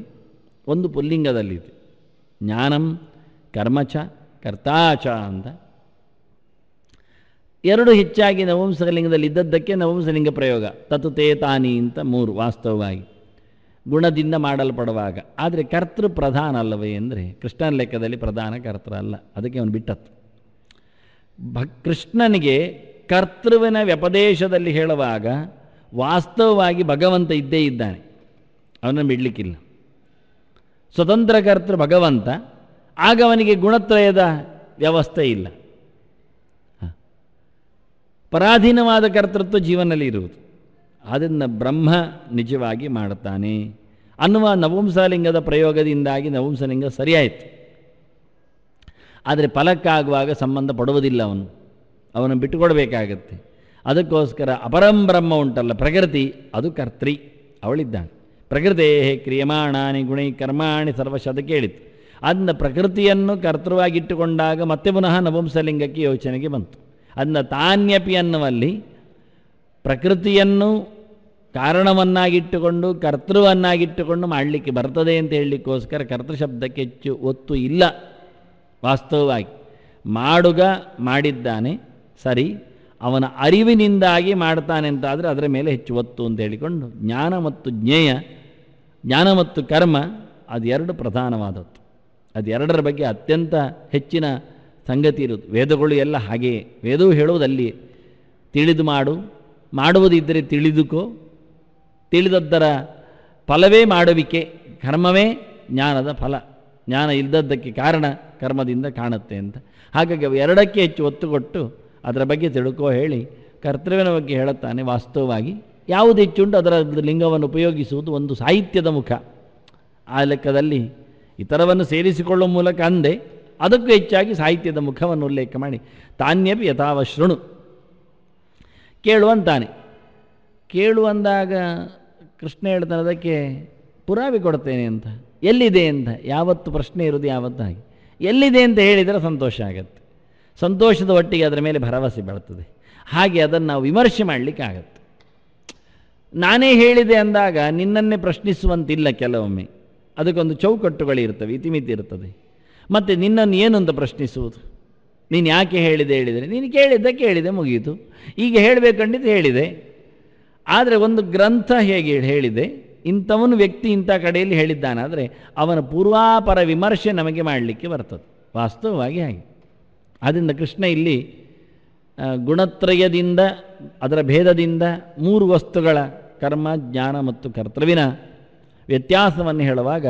ಒಂದು ಪುಲ್ಲಿಂಗದಲ್ಲಿದೆ. ಜ್ಞಾನಂ ಕರ್ಮಚ ಕರ್ತಾಚ ಅಂತ. ಎರಡು ಹೆಚ್ಚಾಗಿ ನವಂಸಲಿಂಗದಲ್ಲಿ ಇದ್ದದ್ದಕ್ಕೆ ನವಂಸಲಿಂಗ ಪ್ರಯೋಗ. ತತು ತೇ ತಾನಿ ಅಂತ ಮೂರು ವಾಸ್ತವವಾಗಿ ಗುಣದಿಂದ ಮಾಡಲ್ಪಡುವಾಗ. ಆದರೆ ಕರ್ತೃ ಪ್ರಧಾನ ಅಲ್ಲವೇ ಅಂದರೆ ಕೃಷ್ಣನ ಲೆಕ್ಕದಲ್ಲಿ ಪ್ರಧಾನ ಕರ್ತೃ ಅಲ್ಲ, ಅದಕ್ಕೆ ಅವನು ಬಿಟ್ಟತ್ತು. ಕೃಷ್ಣನಿಗೆ ಕರ್ತೃವಿನ ವ್ಯಪದೇಶದಲ್ಲಿ ಹೇಳುವಾಗ ವಾಸ್ತವವಾಗಿ ಭಗವಂತ ಇದ್ದೇ ಇದ್ದಾನೆ, ಅವನನ್ನು ಬಿಡಲಿಕ್ಕಿಲ್ಲ. ಸ್ವತಂತ್ರ ಕರ್ತೃ ಭಗವಂತ, ಆಗ ಅವನಿಗೆ ಗುಣತ್ರಯದ ವ್ಯವಸ್ಥೆ ಇಲ್ಲ. ಪರಾಧೀನವಾದ ಕರ್ತೃತ್ವ ಜೀವನದಲ್ಲಿ ಇರುವುದು. ಅದನ್ನು ಬ್ರಹ್ಮ ನಿಜವಾಗಿ ಮಾಡುತ್ತಾನೆ ಅನ್ನುವ ನಪುಂಸಲಿಂಗದ ಪ್ರಯೋಗದಿಂದಾಗಿ ನಪುಂಸಲಿಂಗ ಸರಿಯಾಯಿತು. ಆದರೆ ಫಲಕ್ಕಾಗುವಾಗ ಸಂಬಂಧ ಪಡುವುದಿಲ್ಲ, ಅವನು ಬಿಟ್ಟುಕೊಡಬೇಕಾಗತ್ತೆ. ಅದಕ್ಕೋಸ್ಕರ ಅಪರಂ ಬ್ರಹ್ಮ ಉಂಟಲ್ಲ ಪ್ರಕೃತಿ, ಅದು ಕರ್ತ್ರಿ, ಅವಳಿದ್ದಾಳೆ. ಪ್ರಕೃತೇ ಕ್ರಿಯಮಾಣಾನಿ ಗುಣೈ ಕರ್ಮಾಣಿ ಸರ್ವಶಃ ಕೇಳಿತು. ಅದನ್ನ ಪ್ರಕೃತಿಯನ್ನು ಕರ್ತೃವಾಗಿಟ್ಟುಕೊಂಡಾಗ ಮತ್ತೆ ಪುನಃ ನಪುಂಸಲಿಂಗಕ್ಕೆ ಯೋಚನೆಗೆ ಬಂತು. ಅದನ್ನ ತಾನ್ಯಪಿ ಅನ್ನುವಲ್ಲಿ ಪ್ರಕೃತಿಯನ್ನು ಕಾರಣವನ್ನಾಗಿಟ್ಟುಕೊಂಡು ಕರ್ತೃವನ್ನಾಗಿಟ್ಟುಕೊಂಡು ಮಾಡಲಿಕ್ಕೆ ಬರ್ತದೆ ಅಂತ ಹೇಳಲಿಕ್ಕೋಸ್ಕರ ಕರ್ತೃಶಬ್ದಕ್ಕೆ ಹೆಚ್ಚು ಒತ್ತು ಇಲ್ಲ. ವಾಸ್ತವವಾಗಿ ಮಾಡುಗ ಮಾಡಿದ್ದಾನೆ ಸರಿ, ಅವನ ಅರಿವಿನಿಂದಾಗಿ ಮಾಡ್ತಾನೆ ಅಂತಾದರೆ ಅದರ ಮೇಲೆ ಹೆಚ್ಚು ಒತ್ತು ಅಂತ ಹೇಳಿಕೊಂಡು ಜ್ಞಾನ ಮತ್ತು ಜ್ಞೇಯ, ಜ್ಞಾನ ಮತ್ತು ಕರ್ಮ ಅದೆರಡು ಪ್ರಧಾನವಾದದ್ದು. ಅದೆರಡರ ಬಗ್ಗೆ ಅತ್ಯಂತ ಹೆಚ್ಚಿನ ಸಂಗತಿ ಇರುವುದು. ವೇದಗಳು ಎಲ್ಲ ಹಾಗೆಯೇ, ವೇದವು ಹೇಳುವುದಲ್ಲಿ ತಿಳಿದು ಮಾಡು, ಮಾಡುವುದಿದ್ದರೆ ತಿಳಿದುಕೋ, ತಿಳಿದದ್ದರ ಫಲವೇ ಮಾಡುವಿಕೆ, ಕರ್ಮವೇ ಜ್ಞಾನದ ಫಲ, ಜ್ಞಾನ ಇಲ್ಲದದ್ದಕ್ಕೆ ಕಾರಣ ಕರ್ಮದಿಂದ ಕಾಣುತ್ತೆ ಅಂತ. ಹಾಗಾಗಿ ಅವು ಎರಡಕ್ಕೆ ಹೆಚ್ಚು ಒತ್ತು ಕೊಟ್ಟು ಅದರ ಬಗ್ಗೆ ತಿಳ್ಕೋ ಹೇಳಿ ಕರ್ತವ್ಯನ ಬಗ್ಗೆ ಹೇಳುತ್ತಾನೆ. ವಾಸ್ತವವಾಗಿ ಯಾವುದು ಹೆಚ್ಚುಂಟು ಅದರ ಲಿಂಗವನ್ನು ಉಪಯೋಗಿಸುವುದು ಒಂದು ಸಾಹಿತ್ಯದ ಮುಖ. ಆ ಲೆಕ್ಕದಲ್ಲಿ ಇತರವನ್ನು ಸೇರಿಸಿಕೊಳ್ಳುವ ಮೂಲಕ ಅಂದೆ, ಅದಕ್ಕೂ ಹೆಚ್ಚಾಗಿ ಸಾಹಿತ್ಯದ ಮುಖವನ್ನು ಉಲ್ಲೇಖ ಮಾಡಿ ತಾನ್ಯಪಿ ಯಥಾವ ಶೃಣು ಕೇಳುವಂತಾನೆ. ಕೇಳುವಂದಾಗ ಕೃಷ್ಣ ಹೇಳ್ತಾನೆ ಅದಕ್ಕೆ ಪುರಾವೆ ಕೊಡ್ತೇನೆ ಅಂತ. ಎಲ್ಲಿದೆ ಅಂತ ಯಾವತ್ತು ಪ್ರಶ್ನೆ ಇರೋದು, ಯಾವತ್ತು ಹಾಗೆ ಎಲ್ಲಿದೆ ಅಂತ ಹೇಳಿದರೆ ಸಂತೋಷ ಆಗತ್ತೆ. ಸಂತೋಷದ ಒಟ್ಟಿಗೆ ಅದರ ಮೇಲೆ ಭರವಸೆ ಬೆಳ್ತದೆ. ಹಾಗೆ ಅದನ್ನು ನಾವು ವಿಮರ್ಶೆ ಮಾಡಲಿಕ್ಕಾಗತ್ತೆ. ನಾನೇ ಹೇಳಿದೆ ಅಂದಾಗ ನಿನ್ನನ್ನೇ ಪ್ರಶ್ನಿಸುವಂತಿಲ್ಲ. ಕೆಲವೊಮ್ಮೆ ಅದಕ್ಕೊಂದು ಚೌಕಟ್ಟುಗಳಿರ್ತವೆ, ಇತಿಮಿತಿ ಇರ್ತದೆ. ಮತ್ತು ನಿನ್ನನ್ನು ಏನು ಅಂತ ಪ್ರಶ್ನಿಸುವುದು? ನೀನು ಯಾಕೆ ಹೇಳಿದರೆ ನೀನು ಕೇಳಿದೆ ಮುಗಿಯಿತು. ಈಗ ಹೇಳಬೇಕಂಡಿದ್ದು ಹೇಳಿದೆ. ಆದರೆ ಒಂದು ಗ್ರಂಥ ಹೇಗೆ ಹೇಳಿದೆ, ಇಂಥವನು ವ್ಯಕ್ತಿ ಇಂಥ ಕಡೆಯಲ್ಲಿ ಹೇಳಿದ್ದಾನಾದರೆ ಅವನ ಪೂರ್ವಾಪರ ವಿಮರ್ಶೆ ನಮಗೆ ಮಾಡಲಿಕ್ಕೆ ಬರ್ತದೆ. ವಾಸ್ತವವಾಗಿ ಹಾಗೆ. ಆದ್ದರಿಂದ ಕೃಷ್ಣ ಇಲ್ಲಿ ಗುಣತ್ರಯದಿಂದ, ಅದರ ಭೇದದಿಂದ ಮೂರು ವಸ್ತುಗಳ ಕರ್ಮ, ಜ್ಞಾನ ಮತ್ತು ಕರ್ತೃವಿನ ವ್ಯತ್ಯಾಸವನ್ನು ಹೇಳುವಾಗ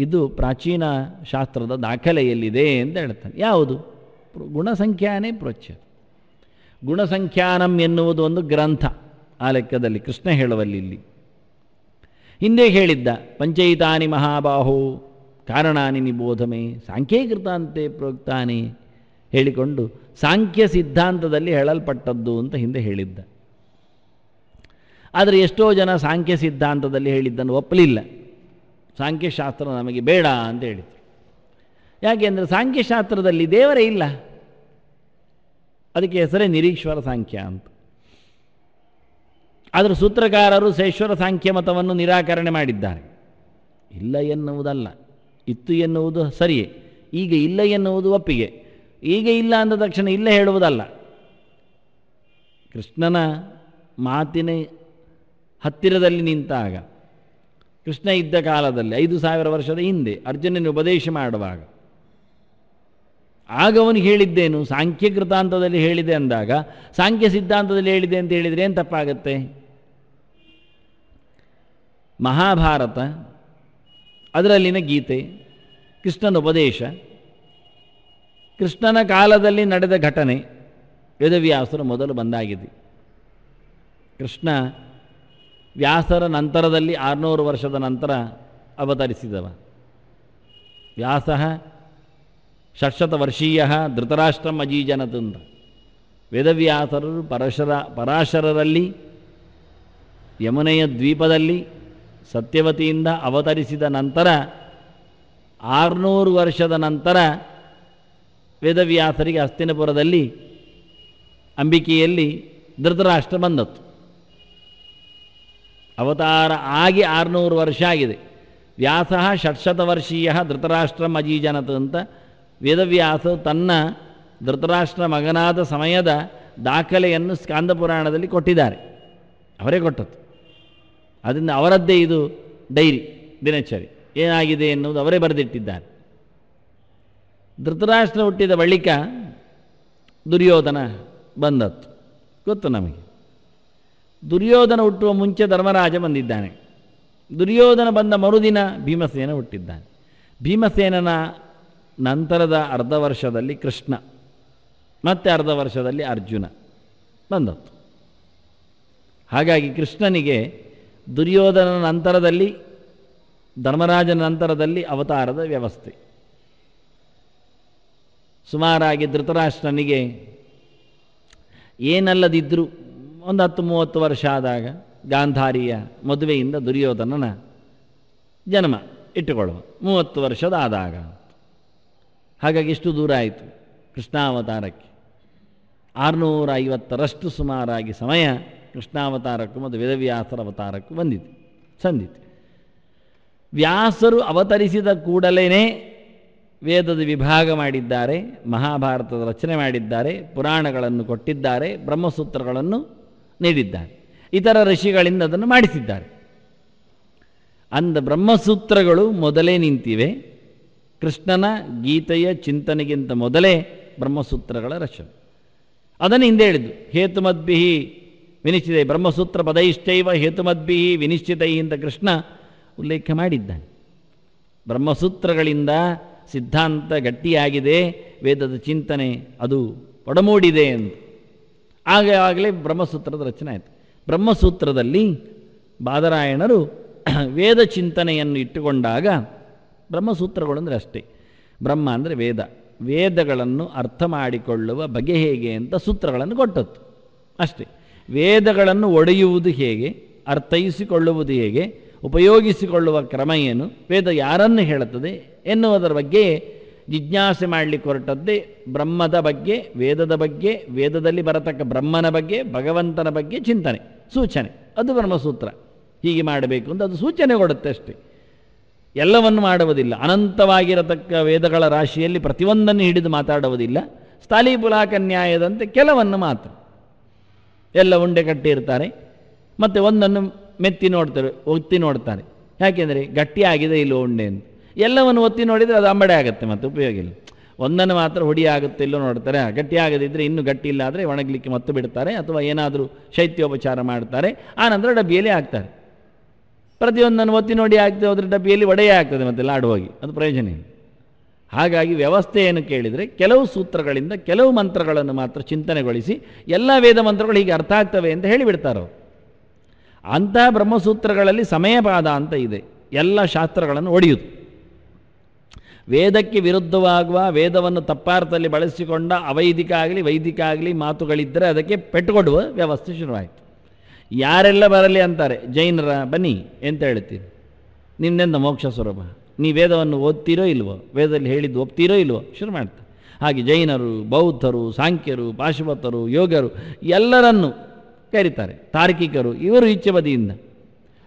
ಇದು ಪ್ರಾಚೀನ ಶಾಸ್ತ್ರದ ದಾಖಲೆಯಲ್ಲಿದೆ ಅಂತ ಹೇಳ್ತಾನೆ. ಯಾವುದು? ಗುಣಸಂಖ್ಯಾನೇ ಪ್ರೋಚ್ಯ. ಗುಣಸಂಖ್ಯಾನಂ ಎನ್ನುವುದು ಒಂದು ಗ್ರಂಥ. ಆ ಲೆಕ್ಕದಲ್ಲಿ ಕೃಷ್ಣ ಹೇಳುವಲ್ಲಿ ಇಲ್ಲಿ ಹಿಂದೆ ಹೇಳಿದ್ದ ಪಂಚೈತಾನಿ ಮಹಾಬಾಹೋ ಕಾರಣಾನಿ ನಿಬೋಧಮೆ ಸಾಂಖ್ಯೀಕೃತಾಂತೆ ಪ್ರೋಕ್ತಾನೆ ಹೇಳಿಕೊಂಡು ಸಾಂಖ್ಯ ಸಿದ್ಧಾಂತದಲ್ಲಿ ಹೇಳಲ್ಪಟ್ಟದ್ದು ಅಂತ ಹಿಂದೆ ಹೇಳಿದ್ದ. ಆದರೆ ಎಷ್ಟೋ ಜನ ಸಾಂಖ್ಯ ಸಿದ್ಧಾಂತದಲ್ಲಿ ಹೇಳಿದ್ದನ್ನು ಒಪ್ಪಲಿಲ್ಲ. ಸಾಂಖ್ಯಶಾಸ್ತ್ರ ನಮಗೆ ಬೇಡ ಅಂತ ಹೇಳಿದರು. ಯಾಕೆಂದರೆ ಸಾಂಖ್ಯಶಾಸ್ತ್ರದಲ್ಲಿ ದೇವರೇ ಇಲ್ಲ. ಅದಕ್ಕೆ ಹೆಸರೇ ನಿರೀಶ್ವರ ಸಾಂಖ್ಯ ಅಂತ. ಆದರೆ ಸೂತ್ರಕಾರರು ಶೇಶ್ವರ ಸಾಂಖ್ಯ ಮತವನ್ನು ನಿರಾಕರಣೆ ಮಾಡಿದ್ದಾರೆ. ಇಲ್ಲ ಎನ್ನುವುದಲ್ಲ, ಇತ್ತು ಎನ್ನುವುದು ಸರಿಯೇ. ಈಗ ಇಲ್ಲ ಎನ್ನುವುದು ಒಪ್ಪಿಗೆ. ಈಗ ಇಲ್ಲ ಅಂದ ತಕ್ಷಣ ಇಲ್ಲ ಹೇಳುವುದಲ್ಲ. ಕೃಷ್ಣನ ಮಾತಿನ ಹತ್ತಿರದಲ್ಲಿ ನಿಂತಾಗ, ಕೃಷ್ಣ ಇದ್ದ ಕಾಲದಲ್ಲಿ 5000 ವರ್ಷದ ಹಿಂದೆ ಅರ್ಜುನನ ಉಪದೇಶ ಮಾಡುವಾಗ ಆಗ ಅವನಿಗೆ ಹೇಳಿದ್ದೇನು? ಸಾಂಖ್ಯ ಕೃತಾಂತದಲ್ಲಿ ಹೇಳಿದೆ ಅಂದಾಗ ಸಾಂಖ್ಯ ಸಿದ್ಧಾಂತದಲ್ಲಿ ಹೇಳಿದೆ ಅಂತ ಹೇಳಿದರೆ ಏನು ತಪ್ಪಾಗತ್ತೆ? ಮಹಾಭಾರತ, ಅದರಲ್ಲಿನ ಗೀತೆ, ಕೃಷ್ಣನ ಉಪದೇಶ, ಕೃಷ್ಣನ ಕಾಲದಲ್ಲಿ ನಡೆದ ಘಟನೆ, ವೇದವ್ಯಾಸರು ಮೊದಲು ಬಂದಾಗಿದೆ. ಕೃಷ್ಣ ವ್ಯಾಸರ ನಂತರದಲ್ಲಿ 600 ವರ್ಷದ ನಂತರ ಅವತರಿಸಿದವ. ವ್ಯಾಸ ಷಟ್ಶತವರ್ಷೀಯ ಧೃತರಾಷ್ಟ್ರಂ ಅಜೀಜನತಂದ. ವೇದವ್ಯಾಸರು ಪರಾಶರರಲ್ಲಿ ಯಮುನೆಯ ದ್ವೀಪದಲ್ಲಿ ಸತ್ಯವತಿಯಿಂದ ಅವತರಿಸಿದ ನಂತರ 600 ವರ್ಷದ ನಂತರ ವೇದವ್ಯಾಸರಿಗೆ ಹಸ್ತಿನಪುರದಲ್ಲಿ ಅಂಬಿಕೆಯಲ್ಲಿ ಧೃತರಾಷ್ಟ್ರ ಬಂದತ್ತು. ಅವತಾರ ಆಗಿ 600 ವರ್ಷ ಆಗಿದೆ. ವ್ಯಾಸ ಷಟ್ಶತವರ್ಷೀಯ ಧೃತರಾಷ್ಟ್ರಂ ಅಜೀಜನತ ಅಂತ ವೇದವ್ಯಾಸ ತನ್ನ ಧೃತರಾಷ್ಟ್ರ ಮಗನಾದ ಸಮಯದ ದಾಖಲೆಯನ್ನು ಸ್ಕಾಂದ ಪುರಾಣದಲ್ಲಿ ಕೊಟ್ಟಿದ್ದಾರೆ. ಅವರೇ ಕೊಟ್ಟದ್ದು. ಅದರಿಂದ ಅವರದ್ದೇ ಇದು ಡೈರಿ, ದಿನಚರಿ ಏನಾಗಿದೆ ಎನ್ನುವುದು ಅವರೇ ಬರೆದಿಟ್ಟಿದ್ದಾರೆ. ಧೃತರಾಷ್ಟ್ರ ಹುಟ್ಟಿದ ಬಳಿಕ ದುರ್ಯೋಧನ ಬಂದತ್ತು, ಗೊತ್ತು ನಮಗೆ. ದುರ್ಯೋಧನ ಹುಟ್ಟುವ ಮುಂಚೆ ಧರ್ಮರಾಜ ಬಂದಿದ್ದಾನೆ. ದುರ್ಯೋಧನ ಬಂದ ಮರುದಿನ ಭೀಮಸೇನ ಹುಟ್ಟಿದ್ದಾನೆ. ಭೀಮಸೇನನ ನಂತರದ ಅರ್ಧ ವರ್ಷದಲ್ಲಿ ಕೃಷ್ಣ, ಮತ್ತೆ ಅರ್ಧ ವರ್ಷದಲ್ಲಿ ಅರ್ಜುನ ಬಂದದ್ದು. ಹಾಗಾಗಿ ಕೃಷ್ಣನಿಗೆ ದುರ್ಯೋಧನ ನಂತರದಲ್ಲಿ, ಧರ್ಮರಾಜನ ನಂತರದಲ್ಲಿ ಅವತಾರದ ವ್ಯವಸ್ಥೆ. ಸುಮಾರಾಗಿ ಧೃತರಾಷ್ಟ್ರನಿಗೆ ಏನಲ್ಲದಿದ್ದರೂ ಒಂದು 10-30 ವರ್ಷ ಆದಾಗ ಗಾಂಧಾರಿಯ ಮದುವೆಯಿಂದ ದುರ್ಯೋಧನನ ಜನ್ಮ ಇಟ್ಟುಕೊಳ್ಳುವ 30 ವರ್ಷದ ಆದಾಗ. ಹಾಗಾಗಿ ಎಷ್ಟು ದೂರ ಆಯಿತು ಕೃಷ್ಣಾವತಾರಕ್ಕೆ? 650ರಷ್ಟು ಸುಮಾರಾಗಿ ಸಮಯ ಕೃಷ್ಣಾವತಾರಕ್ಕೂ ಮತ್ತು ವೇದವ್ಯಾಸರ ಅವತಾರಕ್ಕೂ ಸಂದಿತು. ವ್ಯಾಸರು ಅವತರಿಸಿದ ಕೂಡಲೇ ವೇದದ ವಿಭಾಗ ಮಾಡಿದ್ದಾರೆ, ಮಹಾಭಾರತದ ರಚನೆ ಮಾಡಿದ್ದಾರೆ, ಪುರಾಣಗಳನ್ನು ಕೊಟ್ಟಿದ್ದಾರೆ, ಬ್ರಹ್ಮಸೂತ್ರಗಳನ್ನು ನೀಡಿದ್ದಾರೆ, ಇತರ ಋಷಿಗಳಿಂದ ಅದನ್ನು ಮಾಡಿಸಿದ್ದಾರೆ. ಬ್ರಹ್ಮಸೂತ್ರಗಳು ಮೊದಲೇ ನಿಂತಿವೆ. ಕೃಷ್ಣನ ಗೀತೆಯ ಚಿಂತನೆಗಿಂತ ಮೊದಲೇ ಬ್ರಹ್ಮಸೂತ್ರಗಳ ರಚನೆ. ಅದನ್ನು ಹಿಂದೆ ಹೇಳಿದ್ದು ಹೇತುಮದ್ಭಿಹಿ ವಿನಿಶ್ಚಿತೈ, ಬ್ರಹ್ಮಸೂತ್ರ ಪದೈಶ್ಚೈವ ಹೇತುಮದ್ಭಿಹಿ ವಿನಿಶ್ಚಿತೈ ಅಂತ ಕೃಷ್ಣ ಉಲ್ಲೇಖ ಮಾಡಿದ್ದಾನೆ. ಬ್ರಹ್ಮಸೂತ್ರಗಳಿಂದ ಸಿದ್ಧಾಂತ ಗಟ್ಟಿಯಾಗಿದೆ, ವೇದದ ಚಿಂತನೆ ಅದು ಒಡಮೂಡಿದೆ ಎಂದು. ಆಗಲೇ ಬ್ರಹ್ಮಸೂತ್ರದ ರಚನೆ ಆಯಿತು. ಬ್ರಹ್ಮಸೂತ್ರದಲ್ಲಿ ಬಾದರಾಯಣರು ವೇದ ಚಿಂತನೆಯನ್ನು ಇಟ್ಟುಕೊಂಡಾಗ, ಬ್ರಹ್ಮಸೂತ್ರಗಳು ಅಂದರೆ ಅಷ್ಟೇ, ಬ್ರಹ್ಮ ಅಂದರೆ ವೇದ, ವೇದಗಳನ್ನು ಅರ್ಥ ಮಾಡಿಕೊಳ್ಳುವ ಬಗೆ ಹೇಗೆ ಅಂತ ಸೂತ್ರಗಳನ್ನು ಕೊಟ್ಟದ್ದು ಅಷ್ಟೇ. ವೇದಗಳನ್ನು ಒಡೆಯುವುದು ಹೇಗೆ, ಅರ್ಥೈಸಿಕೊಳ್ಳುವುದು ಹೇಗೆ, ಉಪಯೋಗಿಸಿಕೊಳ್ಳುವ ಕ್ರಮ ಏನು, ವೇದ ಯಾರನ್ನು ಹೇಳುತ್ತದೆ ಎನ್ನುವುದರ ಬಗ್ಗೆ ಜಿಜ್ಞಾಸೆ ಮಾಡಲಿಕ್ಕೆ ಹೊರಟದ್ದೇ ಬ್ರಹ್ಮದ ಬಗ್ಗೆ, ವೇದದ ಬಗ್ಗೆ, ವೇದದಲ್ಲಿ ಬರತಕ್ಕ ಬ್ರಹ್ಮನ ಬಗ್ಗೆ, ಭಗವಂತನ ಬಗ್ಗೆ ಚಿಂತನೆ, ಸೂಚನೆ. ಅದು ಬ್ರಹ್ಮಸೂತ್ರ. ಹೀಗೆ ಮಾಡಬೇಕು ಅಂತ ಅದು ಸೂಚನೆ ಕೊಡುತ್ತೆ ಅಷ್ಟೇ, ಎಲ್ಲವನ್ನು ಮಾಡುವುದಿಲ್ಲ. ಅನಂತವಾಗಿರತಕ್ಕ ವೇದಗಳ ರಾಶಿಯಲ್ಲಿ ಪ್ರತಿಯೊಂದನ್ನು ಹಿಡಿದು ಮಾತಾಡುವುದಿಲ್ಲ. ಸ್ಥಾಲೀಪುಲಾಕ ನ್ಯಾಯದಂತೆ ಕೆಲವನ್ನು ಮಾತ್ರ. ಎಲ್ಲ ಉಂಡೆ ಕಟ್ಟಿರ್ತಾರೆ, ಮತ್ತು ಒಂದನ್ನು ಮೆತ್ತಿ ನೋಡ್ತಾರೆ, ಒತ್ತಿ ನೋಡ್ತಾರೆ. ಯಾಕೆಂದರೆ ಗಟ್ಟಿಯಾಗಿದೆ ಇಲ್ಲೋ ಉಂಡೆ ಅಂತ. ಎಲ್ಲವನ್ನು ಒತ್ತಿ ನೋಡಿದರೆ ಅದು ಅಂಬಡೆ ಆಗುತ್ತೆ, ಮತ್ತು ಉಪಯೋಗ ಇಲ್ಲ. ಒಂದನ್ನು ಮಾತ್ರ ಹುಡಿ ಆಗುತ್ತೆ ಇಲ್ಲೋ ನೋಡ್ತಾರೆ. ಗಟ್ಟಿಯಾಗದಿದ್ದರೆ ಇನ್ನೂ ಗಟ್ಟಿ ಇಲ್ಲ ಆದರೆ ಒಣಗಲಿಕ್ಕೆ ಮತ್ತು ಬಿಡ್ತಾರೆ, ಅಥವಾ ಏನಾದರೂ ಶೈತ್ಯೋಪಚಾರ ಮಾಡ್ತಾರೆ, ಆನಂತರ ಡಬ್ಬಿಯಲ್ಲಿ ಹಾಕ್ತಾರೆ. ಪ್ರತಿಯೊಂದನ್ನು ಒತ್ತಿ ನೋಡಿ ಹಾಕ್ತದೆ ಹೋದರೆ ಡಬ್ಬಿಯಲ್ಲಿ ಒಡೆಯೇ ಆಗ್ತದೆ, ಮತ್ತು ಲಾಡು ಹೋಗಿ, ಅದು ಪ್ರಯೋಜನ ಇಲ್ಲ. ಹಾಗಾಗಿ ವ್ಯವಸ್ಥೆಯನ್ನು ಕೇಳಿದರೆ ಕೆಲವು ಸೂತ್ರಗಳಿಂದ ಕೆಲವು ಮಂತ್ರಗಳನ್ನು ಮಾತ್ರ ಚಿಂತನೆಗೊಳಿಸಿ ಎಲ್ಲ ವೇದ ಮಂತ್ರಗಳು ಹೀಗೆ ಅರ್ಥ ಆಗ್ತವೆ ಅಂತ ಹೇಳಿಬಿಡ್ತಾರೆ. ಅಂತಹ ಬ್ರಹ್ಮಸೂತ್ರಗಳಲ್ಲಿ ಸಮಯಪಾದ ಅಂತ ಇದೆ, ಎಲ್ಲ ಶಾಸ್ತ್ರಗಳನ್ನು ಒಡೆಯುವುದು. ವೇದಕ್ಕೆ ವಿರುದ್ಧವಾಗುವ, ವೇದವನ್ನು ತಪ್ಪಾರ್ಥದಲ್ಲಿ ಬಳಸಿಕೊಂಡ ಅವೈದಿಕ ಆಗಲಿ ವೈದಿಕ ಆಗಲಿ ಮಾತುಗಳಿದ್ದರೆ ಅದಕ್ಕೆ ಪೆಟ್ಟುಕೊಡುವ ವ್ಯವಸ್ಥೆ ಶುರುವಾಯಿತು. ಯಾರೆಲ್ಲ ಬರಲಿ ಅಂತಾರೆ, ಜೈನರ ಬನ್ನಿ ಅಂತ ಹೇಳ್ತೀರಿ, ನಿಮ್ಮಿಂದ ಮೋಕ್ಷ ಸ್ವರೂಪ, ನೀವು ವೇದವನ್ನು ಓದ್ತೀರೋ ಇಲ್ವೋ, ವೇದದಲ್ಲಿ ಹೇಳಿದ್ದು ಒಪ್ತೀರೋ ಇಲ್ವೋ ಶುರು ಮಾಡ್ತಾರೆ. ಹಾಗೆ ಜೈನರು, ಬೌದ್ಧರು, ಸಾಂಖ್ಯರು, ಪಾಶುಪತರು, ಯೋಗರು ಎಲ್ಲರನ್ನು ಕರೀತಾರೆ. ತಾರ್ಕಿಕರು ಇವರು ಈಚೆ ಬದಿಯಿಂದ,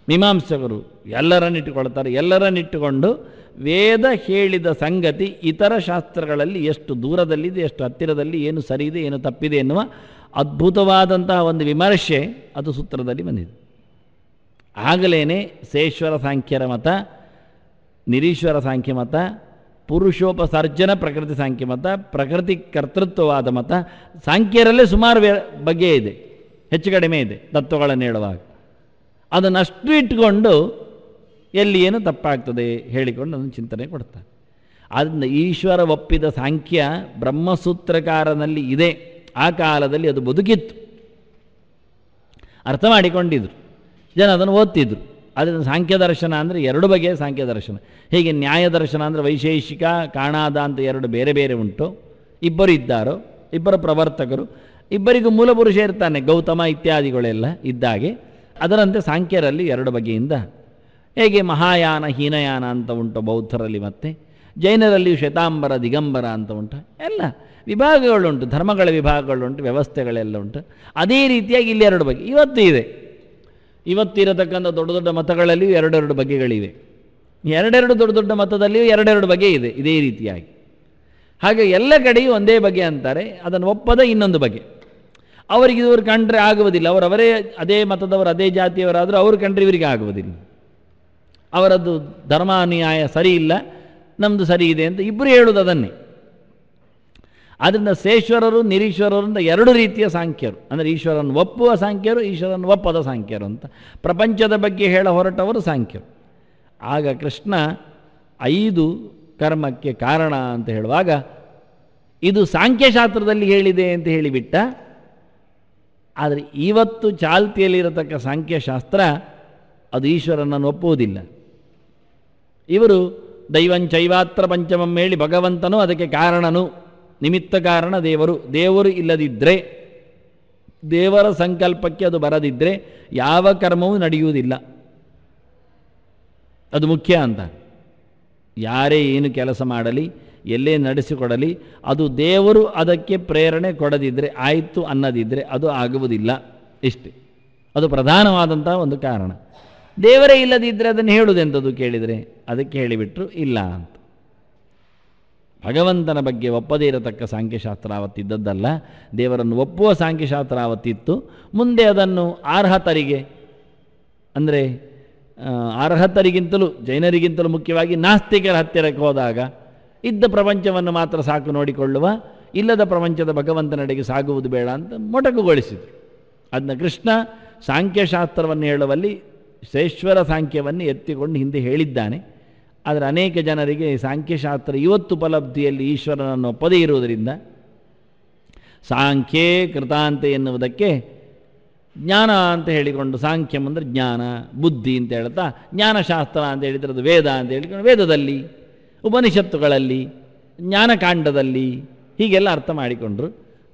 ಮೀಮಾಂಸಕರು ಎಲ್ಲರನ್ನಿಟ್ಟುಕೊಳ್ತಾರೆ. ಎಲ್ಲರನ್ನಿಟ್ಟುಕೊಂಡು ವೇದ ಹೇಳಿದ ಸಂಗತಿ ಇತರ ಶಾಸ್ತ್ರಗಳಲ್ಲಿ ಎಷ್ಟು ದೂರದಲ್ಲಿದೆ, ಎಷ್ಟು ಹತ್ತಿರದಲ್ಲಿ, ಏನು ಸರಿ ಇದೆ, ಏನು ತಪ್ಪಿದೆ ಎನ್ನುವ ಅದ್ಭುತವಾದಂತಹ ಒಂದು ವಿಮರ್ಶೆ ಅದು ಸೂತ್ರದಲ್ಲಿ ಬಂದಿದೆ. ಆಗಲೇ ಸೇಶ್ವರ ಸಾಂಖ್ಯರ ಮತ, ನಿರೀಶ್ವರ ಸಾಂಖ್ಯ ಮತ, ಪುರುಷೋಪಸರ್ಜನ ಪ್ರಕೃತಿ ಸಾಂಖ್ಯ ಮತ, ಪ್ರಕೃತಿ ಕರ್ತೃತ್ವವಾದ ಮತ, ಸಾಂಖ್ಯರಲ್ಲೇ ಸುಮಾರು ಬಗೆ ಇದೆ, ಹೆಚ್ಚು ಕಡಿಮೆ ಇದೆ ತತ್ವಗಳನ್ನು ಹೇಳುವಾಗ. ಅದನ್ನಷ್ಟು ಇಟ್ಟುಕೊಂಡು ಎಲ್ಲಿ ಏನು ತಪ್ಪಾಗ್ತದೆ ಹೇಳಿಕೊಂಡು ಅದನ್ನು ಚಿಂತನೆ ಕೊಡ್ತಾರೆ. ಆದ್ದರಿಂದ ಈಶ್ವರ ಒಪ್ಪಿದ ಸಾಂಖ್ಯ ಬ್ರಹ್ಮಸೂತ್ರಕಾರನಲ್ಲಿ ಇದೆ. ಆ ಕಾಲದಲ್ಲಿ ಅದು ಬದುಕಿತ್ತು, ಅರ್ಥ ಮಾಡಿಕೊಂಡಿದ್ರು, ಜನ ಅದನ್ನು ಓದ್ತಿದ್ರು. ಅದರಿಂದ ಸಾಂಖ್ಯ ದರ್ಶನ ಅಂದರೆ ಎರಡು ಬಗೆಯ ಸಾಂಖ್ಯ ದರ್ಶನ. ಹೀಗೆ ನ್ಯಾಯ ದರ್ಶನ ಅಂದರೆ ವೈಶೇಷಿಕ, ಕಾಣಾದ ಅಂತ ಎರಡು ಬೇರೆ ಬೇರೆ ಉಂಟು. ಇಬ್ಬರು ಇದ್ದಾರೋ, ಇಬ್ಬರು ಪ್ರವರ್ತಕರು, ಇಬ್ಬರಿಗೂ ಮೂಲಪುರುಷ ಇರ್ತಾನೆ, ಗೌತಮ ಇತ್ಯಾದಿಗಳೆಲ್ಲ ಇದ್ದಾಗೆ. ಅದರಂತೆ ಸಾಂಖ್ಯರಲ್ಲಿ ಎರಡು ಬಗೆಯಿಂದ, ಹೇಗೆ ಮಹಾಯಾನ ಹೀನಯಾನ ಅಂತ ಉಂಟು ಬೌದ್ಧರಲ್ಲಿ, ಮತ್ತು ಜೈನರಲ್ಲಿ ಶ್ವೇತಾಂಬರ ದಿಗಂಬರ ಅಂತ ಉಂಟು. ಎಲ್ಲ ವಿಭಾಗಗಳುಂಟು, ಧರ್ಮಗಳ ವಿಭಾಗಗಳುಂಟು, ವ್ಯವಸ್ಥೆಗಳೆಲ್ಲ ಉಂಟು. ಅದೇ ರೀತಿಯಾಗಿ ಇಲ್ಲಿ ಎರಡು ಬಗೆ ಇವತ್ತು ಇದೆ. ಇವತ್ತಿರತಕ್ಕಂಥ ದೊಡ್ಡ ದೊಡ್ಡ ಮತಗಳಲ್ಲಿಯೂ ಎರಡೆರಡು ಬಗೆಗಳಿವೆ. ಎರಡೆರಡು ದೊಡ್ಡ ದೊಡ್ಡ ಮತದಲ್ಲಿಯೂ ಎರಡೆರಡು ಬಗೆ ಇದೆ ಇದೇ ರೀತಿಯಾಗಿ. ಹಾಗೆ ಎಲ್ಲ ಕಡೆಯೂ ಒಂದೇ ಬಗೆ ಅಂತಾರೆ, ಅದನ್ನು ಒಪ್ಪದ ಇನ್ನೊಂದು ಬಗೆ. ಅವರಿಗೆ ಇವರು ಕಂಡ್ರೆ ಆಗುವುದಿಲ್ಲ, ಅವರವರೇ ಅದೇ ಮತದವರು ಅದೇ ಜಾತಿಯವರಾದರೂ ಅವರು ಕಂಡ್ರೆ ಇವರಿಗೆ ಆಗುವುದಿಲ್ಲ. ಅವರದ್ದು ಧರ್ಮಾನ್ಯಾಯ ಸರಿ ಇಲ್ಲ, ನಮ್ಮದು ಸರಿ ಇದೆ ಅಂತ ಇಬ್ಬರು ಹೇಳುವುದು ಅದನ್ನೇ. ಆದ್ದರಿಂದ ಸೇಶ್ವರರು ನಿರೀಶ್ವರರಿಂದ ಎರಡು ರೀತಿಯ ಸಾಂಖ್ಯರು, ಅಂದರೆ ಈಶ್ವರನ್ನು ಒಪ್ಪುವ ಸಾಂಖ್ಯರು, ಈಶ್ವರನ್ನು ಒಪ್ಪದ ಸಾಂಖ್ಯರು ಅಂತ. ಪ್ರಪಂಚದ ಬಗ್ಗೆ ಹೇಳ ಹೊರಟವರು ಸಾಂಖ್ಯರು. ಆಗ ಕೃಷ್ಣ 5 ಕರ್ಮಕ್ಕೆ ಕಾರಣ ಅಂತ ಹೇಳುವಾಗ ಇದು ಸಾಂಖ್ಯಶಾಸ್ತ್ರದಲ್ಲಿ ಹೇಳಿದೆ ಅಂತ ಹೇಳಿಬಿಟ್ಟ. ಆದರೆ ಇವತ್ತು ಚಾಲ್ತಿಯಲ್ಲಿರತಕ್ಕ ಸಾಂಖ್ಯಶಾಸ್ತ್ರ ಅದು ಈಶ್ವರನನ್ನು ಒಪ್ಪುವುದಿಲ್ಲ. ಇವರು ದೈವಂಚೈವಾತ್ರ ಪಂಚಮಂ ಹೇಳಿ ಭಗವಂತನು ಅದಕ್ಕೆ ಕಾರಣನು, ನಿಮಿತ್ತ ಕಾರಣ ದೇವರು. ದೇವರು ಇಲ್ಲದಿದ್ದರೆ, ದೇವರ ಸಂಕಲ್ಪಕ್ಕೆ ಅದು ಬರದಿದ್ದರೆ ಯಾವ ಕರ್ಮವೂ ನಡೆಯುವುದಿಲ್ಲ. ಅದು ಮುಖ್ಯ ಅಂತ. ಯಾರೇ ಏನು ಕೆಲಸ ಮಾಡಲಿ, ಎಲ್ಲೇ ನಡೆಸಿಕೊಡಲಿ, ಅದು ದೇವರು ಅದಕ್ಕೆ ಪ್ರೇರಣೆ ಕೊಡದಿದ್ದರೆ, ಆಯಿತು ಅನ್ನದಿದ್ದರೆ ಅದು ಆಗುವುದಿಲ್ಲ. ಇಷ್ಟೇ, ಅದು ಪ್ರಧಾನವಾದಂಥ ಒಂದು ಕಾರಣ. ದೇವರೇ ಇಲ್ಲದಿದ್ದರೆ ಅದನ್ನು ಹೇಳುವುದೆಂಥದ್ದು ಕೇಳಿದರೆ, ಅದಕ್ಕೆ ಹೇಳಿಬಿಟ್ರು ಇಲ್ಲ ಅಂತ. ಭಗವಂತನ ಬಗ್ಗೆ ಒಪ್ಪದೇ ಇರತಕ್ಕ ಸಾಂಖ್ಯಶಾಸ್ತ್ರ ಆವತ್ತಿದ್ದದ್ದಲ್ಲ, ದೇವರನ್ನು ಒಪ್ಪುವ ಸಾಂಖ್ಯಶಾಸ್ತ್ರ ಆವತ್ತಿತ್ತು. ಮುಂದೆ ಅದನ್ನು ಅರ್ಹತರಿಗೆ, ಅಂದರೆ ಅರ್ಹತರಿಗಿಂತಲೂ ಜೈನರಿಗಿಂತಲೂ ಮುಖ್ಯವಾಗಿ ನಾಸ್ತಿಕರ ಹತ್ತಿರಕ್ಕೆ ಹೋದಾಗ ಇದ್ದ ಪ್ರಪಂಚವನ್ನು ಮಾತ್ರ ಸಾಕು ನೋಡಿಕೊಳ್ಳುವ, ಇಲ್ಲದ ಪ್ರಪಂಚದ ಭಗವಂತನೆಡೆಗೆ ಸಾಗುವುದು ಬೇಡ ಅಂತ ಮೊಟಕುಗೊಳಿಸಿದರು. ಅದನ್ನ ಕೃಷ್ಣ ಸಾಂಖ್ಯಶಾಸ್ತ್ರವನ್ನು ಹೇಳುವಲ್ಲಿ ಶ್ರೇಷ್ಠರ ಸಾಂಖ್ಯವನ್ನು ಎತ್ತಿಕೊಂಡು ಹಿಂದೆ ಹೇಳಿದ್ದಾನೆ. ಆದರೆ ಅನೇಕ ಜನರಿಗೆ ಸಾಂಖ್ಯಶಾಸ್ತ್ರ ಇವತ್ತು ಉಪಲಬ್ಧಿಯಲ್ಲಿ ಈಶ್ವರನನ್ನು ಒಪ್ಪದೇ ಇರುವುದರಿಂದ ಸಾಂಖ್ಯೇ ಕೃತಾಂತೆ ಎನ್ನುವುದಕ್ಕೆ ಜ್ಞಾನ ಅಂತ ಹೇಳಿಕೊಂಡು, ಸಾಂಖ್ಯಂ ಅಂದರೆ ಜ್ಞಾನ, ಬುದ್ಧಿ ಅಂತ ಹೇಳ್ತಾ, ಜ್ಞಾನಶಾಸ್ತ್ರ ಅಂತ ಹೇಳಿದರೆ ಅದು ವೇದ ಅಂತ ಹೇಳಿಕೊಂಡು, ವೇದದಲ್ಲಿ, ಉಪನಿಷತ್ತುಗಳಲ್ಲಿ, ಜ್ಞಾನಕಾಂಡದಲ್ಲಿ ಹೀಗೆಲ್ಲ ಅರ್ಥ ಮಾಡಿಕೊಂಡ್ರು.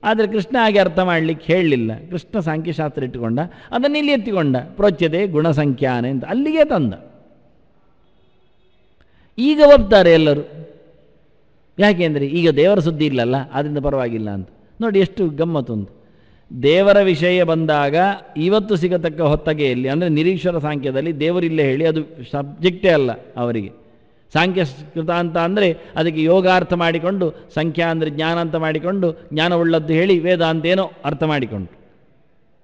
ಆದರೆ ಕೃಷ್ಣ ಹಾಗೆ ಅರ್ಥ ಮಾಡಲಿಕ್ಕೆ ಹೇಳಲಿಲ್ಲ. ಕೃಷ್ಣ ಸಾಂಖ್ಯಶಾಸ್ತ್ರ ಇಟ್ಟುಕೊಂಡ, ಅದನ್ನು ಇಲ್ಲಿ ಎತ್ತಿಕೊಂಡ, ಪ್ರೋಚ್ಯತೆ ಗುಣಸಂಖ್ಯಾನೆ ಅಂತ ಅಲ್ಲಿಗೆ ತಂದ. ಈಗ ಒಪ್ತಾರೆ ಎಲ್ಲರೂ. ಯಾಕೆಂದರೆ ಈಗ ದೇವರ ಸುದ್ದಿ ಇಲ್ಲಲ್ಲ, ಆದ್ದರಿಂದ ಪರವಾಗಿಲ್ಲ ಅಂತ. ನೋಡಿ ಎಷ್ಟು ಗಮ್ಮತ್ತುಂಟು. ದೇವರ ವಿಷಯ ಬಂದಾಗ ಇವತ್ತು ಸಿಗತಕ್ಕ ಹೊತ್ತಗೆಯಲ್ಲಿ, ಅಂದರೆ ನಿರೀಶ್ವರ ಸಾಂಖ್ಯದಲ್ಲಿ ದೇವರಿಲ್ಲೇ ಹೇಳಿ ಅದು ಸಬ್ಜೆಕ್ಟೇ ಅಲ್ಲ ಅವರಿಗೆ. ಸಾಂಖ್ಯಕೃತ ಅಂತ ಅಂದರೆ ಅದಕ್ಕೆ ಯೋಗಾರ್ಥ ಮಾಡಿಕೊಂಡು, ಸಂಖ್ಯಾ ಅಂದರೆ ಜ್ಞಾನ ಅಂತ ಮಾಡಿಕೊಂಡು, ಜ್ಞಾನವುಳ್ಳದ್ದು ಹೇಳಿ ವೇದ ಅಂತೇನೋ ಅರ್ಥ ಮಾಡಿಕೊಂಡು,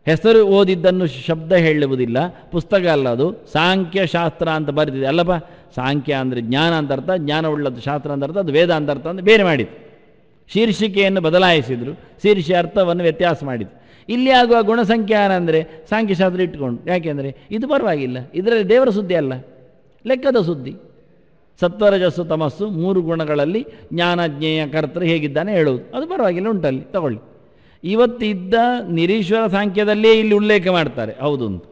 ಹೆಸರು ಓದಿದ್ದನ್ನು ಶಬ್ದ ಹೇಳುವುದಿಲ್ಲ, ಪುಸ್ತಕ ಅಲ್ಲ ಅದು, ಸಾಂಖ್ಯಶಾಸ್ತ್ರ ಅಂತ ಬರೆದಿದೆ. ಅಲ್ಲಪ್ಪ, ಸಾಂಖ್ಯ ಅಂದರೆ ಜ್ಞಾನ ಅಂತ ಅರ್ಥ, ಜ್ಞಾನವುಳ್ಳದ್ದು ಶಾಸ್ತ್ರ ಅಂತ ಅರ್ಥ, ಅದು ವೇದ ಅಂತ ಅರ್ಥ ಅಂತ ಬೇರೆ ಮಾಡಿತು. ಶೀರ್ಷಿಕೆಯನ್ನು ಬದಲಾಯಿಸಿದರು, ಶೀರ್ಷೆ ಅರ್ಥವನ್ನು ವ್ಯತ್ಯಾಸ ಮಾಡಿದರು. ಇಲ್ಲಿ ಆಗುವ ಗುಣಸಂಖ್ಯಾನ ಅಂದರೆ ಸಾಂಖ್ಯಶಾಸ್ತ್ರ ಇಟ್ಟುಕೊಂಡು, ಯಾಕೆಂದರೆ ಇದು ಪರವಾಗಿಲ್ಲ, ಇದರಲ್ಲಿ ದೇವರ ಸುದ್ದಿ ಅಲ್ಲ, ಲೆಕ್ಕದ ಸುದ್ದಿ. ಸತ್ವರಜಸ್ಸು ತಮಸ್ಸು ಮೂರು ಗುಣಗಳಲ್ಲಿ ಜ್ಞಾನ ಜ್ಞೇಯ ಕರ್ತೃ ಹೇಗಿದ್ದಾನೆ ಹೇಳುವುದು, ಅದು ಪರವಾಗಿಲ್ಲ, ಉಂಟಲ್ಲಿ ತಗೊಳ್ಳಿ. ಇವತ್ತಿದ್ದ ನಿರೀಶ್ವರ ಸಾಂಖ್ಯದಲ್ಲೇ ಇಲ್ಲಿ ಉಲ್ಲೇಖ ಮಾಡ್ತಾರೆ, ಹೌದು ಅಂತ.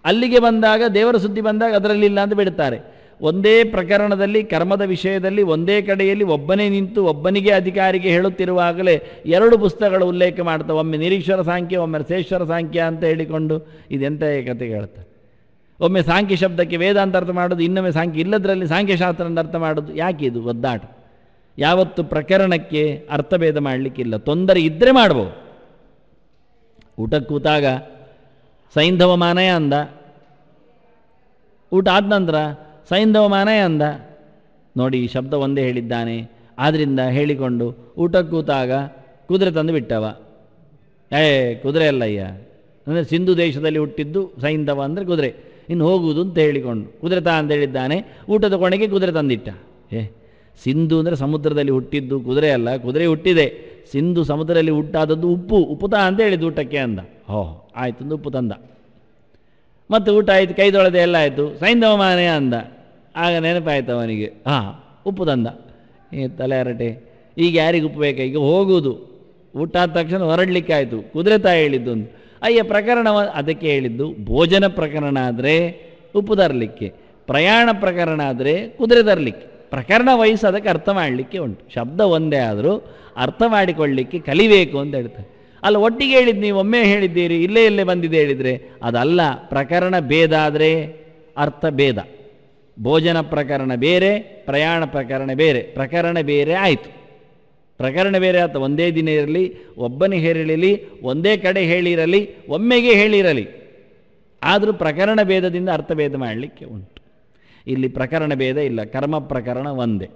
ಅಲ್ಲಿಗೆ ಬಂದಾಗ ದೇವರ ಸುದ್ದಿ ಬಂದಾಗ ಅದರಲ್ಲಿಲ್ಲ ಅಂತ ಬಿಡ್ತಾರೆ. ಒಂದೇ ಪ್ರಕರಣದಲ್ಲಿ ಕರ್ಮದ ವಿಷಯದಲ್ಲಿ ಒಂದೇ ಕಡೆಯಲ್ಲಿ ಒಬ್ಬನೇ ನಿಂತು ಒಬ್ಬನಿಗೆ ಅಧಿಕಾರಿಗೆ ಹೇಳುತ್ತಿರುವಾಗಲೇ ಎರಡು ಪುಸ್ತಕಗಳು ಉಲ್ಲೇಖ ಮಾಡ್ತವೆ. ಒಮ್ಮೆ ನಿರೀಶ್ವರ ಸಾಂಖ್ಯ, ಒಮ್ಮೆ ಶ್ರೇಷ್ಠರ ಸಾಂಖ್ಯ ಅಂತ ಹೇಳಿಕೊಂಡು ಇದೆಂಥ ಕತೆ ಹೇಳ್ತಾರೆ. ಒಮ್ಮೆ ಸಾಂಖ್ಯ ಶಬ್ದಕ್ಕೆ ವೇದಾಂತ ಅರ್ಥ ಮಾಡೋದು, ಇನ್ನೊಮ್ಮೆ ಸಾಂಖ್ಯ ಇಲ್ಲದರಲ್ಲಿ ಸಾಂಖ್ಯಶಾಸ್ತ್ರ ಅಂತ ಅರ್ಥ ಮಾಡೋದು. ಯಾಕೆ ಇದು ಒದ್ದಾಟ? ಯಾವತ್ತು ಪ್ರಕರಣಕ್ಕೆ ಅರ್ಥಭೇದ ಮಾಡಲಿಕ್ಕಿಲ್ಲ. ತೊಂದರೆ ಇದ್ದರೆ ಮಾಡ್ಬೋದು. ಊಟಕ್ಕೆ ಕೂತಾಗ ಸೈಂಧವ ಮಾನಯ ಅಂದ, ಊಟ ಆದ ನಂತರ ಸೈಂಧವ ಮಾನಯ ಅಂದ. ನೋಡಿ, ಈ ಶಬ್ದ ಒಂದೇ ಹೇಳಿದ್ದಾನೆ, ಆದ್ದರಿಂದ ಹೇಳಿಕೊಂಡು ಊಟಕ್ಕೆ ಕೂತಾಗ ಕುದುರೆ ತಂದು ಬಿಟ್ಟವ. ಕುದುರೆ ಅಲ್ಲಯ್ಯ, ಅಂದರೆ ಸಿಂಧು ದೇಶದಲ್ಲಿ ಹುಟ್ಟಿದ್ದು ಸೈಂಧವ ಅಂದರೆ ಕುದುರೆ, ಇನ್ನು ಹೋಗುವುದು ಅಂತ ಹೇಳಿಕೊಂಡು ಕುದುರೆ ತಾ ಅಂತ ಹೇಳಿದ್ದಾನೆ. ಊಟದ ಕೊನೆಗೆ ಕುದುರೆ ತಂದಿಟ್ಟ. ಸಿಂಧು ಅಂದರೆ ಸಮುದ್ರದಲ್ಲಿ ಹುಟ್ಟಿದ್ದು ಕುದುರೆ ಅಲ್ಲ, ಕುದುರೆ ಹುಟ್ಟಿದೆ. ಸಿಂಧು ಸಮುದ್ರದಲ್ಲಿ ಹುಟ್ಟಾದದ್ದು ಉಪ್ಪು ತಾ ಅಂತ ಹೇಳಿದ್ದು ಊಟಕ್ಕೆ ಅಂದ. ಆಯ್ತು, ಒಂದು ಉಪ್ಪು ತಂದ. ಮತ್ತು ಊಟ ಆಯಿತು, ಕೈ ತೊಳೆದೆ, ಎಲ್ಲ ಆಯಿತು, ಸೈಂಧವ ಮಾನಯ ಅಂದ. ಆಗ ನೆನಪಾಯ್ತು ಅವನಿಗೆ, ಉಪ್ಪು ತಂದ. ತಲೆ ಹರಟೆ, ಈಗ ಯಾರಿಗೆ ಉಪ್ಪು ಬೇಕಾ? ಈಗ ಹೋಗುವುದು, ಊಟ ಆದ ತಕ್ಷಣ ಹೊರಡಲಿಕ್ಕೆ ಆಯಿತು, ಕುದುರೆ ತಾ ಹೇಳಿದ್ದು ಒಂದು. ಅಯ್ಯ, ಪ್ರಕರಣ ಅದಕ್ಕೆ ಹೇಳಿದ್ದು. ಭೋಜನ ಪ್ರಕರಣ ಆದರೆ ಉಪ್ಪು ತರಲಿಕ್ಕೆ, ಪ್ರಯಾಣ ಪ್ರಕರಣ ಆದರೆ ಕುದುರೆ ತರಲಿಕ್ಕೆ. ಪ್ರಕರಣ ವಯಸ್ಸು ಅದಕ್ಕೆ ಅರ್ಥ ಮಾಡಲಿಕ್ಕೆ ಉಂಟು. ಶಬ್ದ ಒಂದೇ ಆದರೂ ಅರ್ಥ ಮಾಡಿಕೊಳ್ಳಲಿಕ್ಕೆ ಕಲಿಬೇಕು ಅಂತ ಹೇಳ್ತಾರೆ. ಅಲ್ಲ, ಒಟ್ಟಿಗೆ ಹೇಳಿದ್ದು ನೀವು ಒಮ್ಮೆ ಹೇಳಿದ್ದೀರಿ, ಇಲ್ಲೇ ಬಂದಿದೆ ಹೇಳಿದರೆ ಅದಲ್ಲ. ಪ್ರಕರಣ ಭೇದ ಆದರೆ ಅರ್ಥ ಭೇದ. ಭೋಜನ ಪ್ರಕರಣ ಬೇರೆ, ಪ್ರಯಾಣ ಪ್ರಕರಣ ಬೇರೆ. ಪ್ರಕರಣ ಬೇರೆ ಆಯಿತು, ಪ್ರಕರಣ ಬೇರೆ ಆಯ್ತು. ಒಂದೇ ದಿನ ಇರಲಿ, ಒಬ್ಬನೇ ಹೇಳಿರಲಿ, ಒಂದೇ ಕಡೆ ಹೇಳಿರಲಿ, ಒಮ್ಮೆಗೆ ಹೇಳಿರಲಿ, ಆದರೂ ಪ್ರಕರಣ ಭೇದದಿಂದ ಅರ್ಥಭೇದ ಮಾಡಲಿಕ್ಕೆ ಉಂಟು. ಇಲ್ಲಿ ಪ್ರಕರಣ ಭೇದ ಇಲ್ಲ, ಕರ್ಮ ಪ್ರಕರಣ ಒಂದೇ.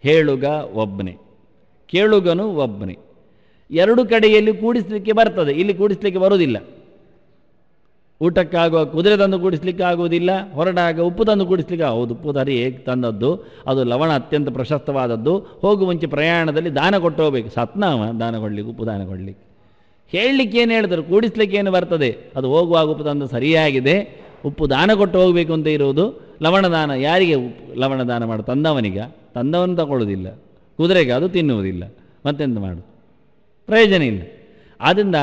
ಹೇಳುಗ ಒಬ್ಬನೇ, ಕೇಳುಗನು ಒಬ್ಬನೇ. ಎರಡು ಕಡೆಯಲ್ಲಿ ಕೂಡಿಸಲಿಕ್ಕೆ ಬರ್ತದೆ, ಇಲ್ಲಿ ಕೂಡಿಸಲಿಕ್ಕೆ ಬರುವುದಿಲ್ಲ. ಊಟಕ್ಕಾಗುವ ಕುದುರೆ ತಂದು ಕೂಡಿಸ್ಲಿಕ್ಕೆ ಆಗುವುದಿಲ್ಲ, ಹೊರಡಾಗ ಉಪ್ಪು ತಂದು ಕೂಡಿಸ್ಲಿಕ್ಕೆ. ಹೌದು, ಉಪ್ಪು ತರಿ ಹೇಗೆ ತಂದದ್ದು, ಅದು ಲವಣ ಅತ್ಯಂತ ಪ್ರಶಸ್ತವಾದದ್ದು. ಹೋಗುವ ಮುಂಚೆ ಪ್ರಯಾಣದಲ್ಲಿ ದಾನ ಕೊಟ್ಟು ಹೋಗ್ಬೇಕು. ಸತ್ನಾವ ದಾನ ಕೊಡಲಿಕ್ಕೆ, ಉಪ್ಪು ದಾನ ಕೊಡಲಿಕ್ಕೆ. ಹೇಳಲಿಕ್ಕೆ ಏನು ಹೇಳಿದ್ರು, ಕೂಡಿಸ್ಲಿಕ್ಕೆ ಏನು ಬರ್ತದೆ, ಅದು ಹೋಗುವಾಗ ಉಪ್ಪು ತಂದು ಸರಿಯಾಗಿದೆ. ಉಪ್ಪು ದಾನ ಕೊಟ್ಟು ಹೋಗಬೇಕು ಅಂತ ಇರುವುದು. ಲವಣ ದಾನ ಯಾರಿಗೆ? ಲವಣ ದಾನ ಮಾಡು ತಂದವನಿಗ. ತಂದವನು ತಗೊಳ್ಳೋದಿಲ್ಲ, ಕುದುರೆಗೆ ಅದು ತಿನ್ನುವುದಿಲ್ಲ, ಮತ್ತೆಂತ ಮಾಡು, ಪ್ರಯೋಜನ ಇಲ್ಲ. ಆದ್ದರಿಂದ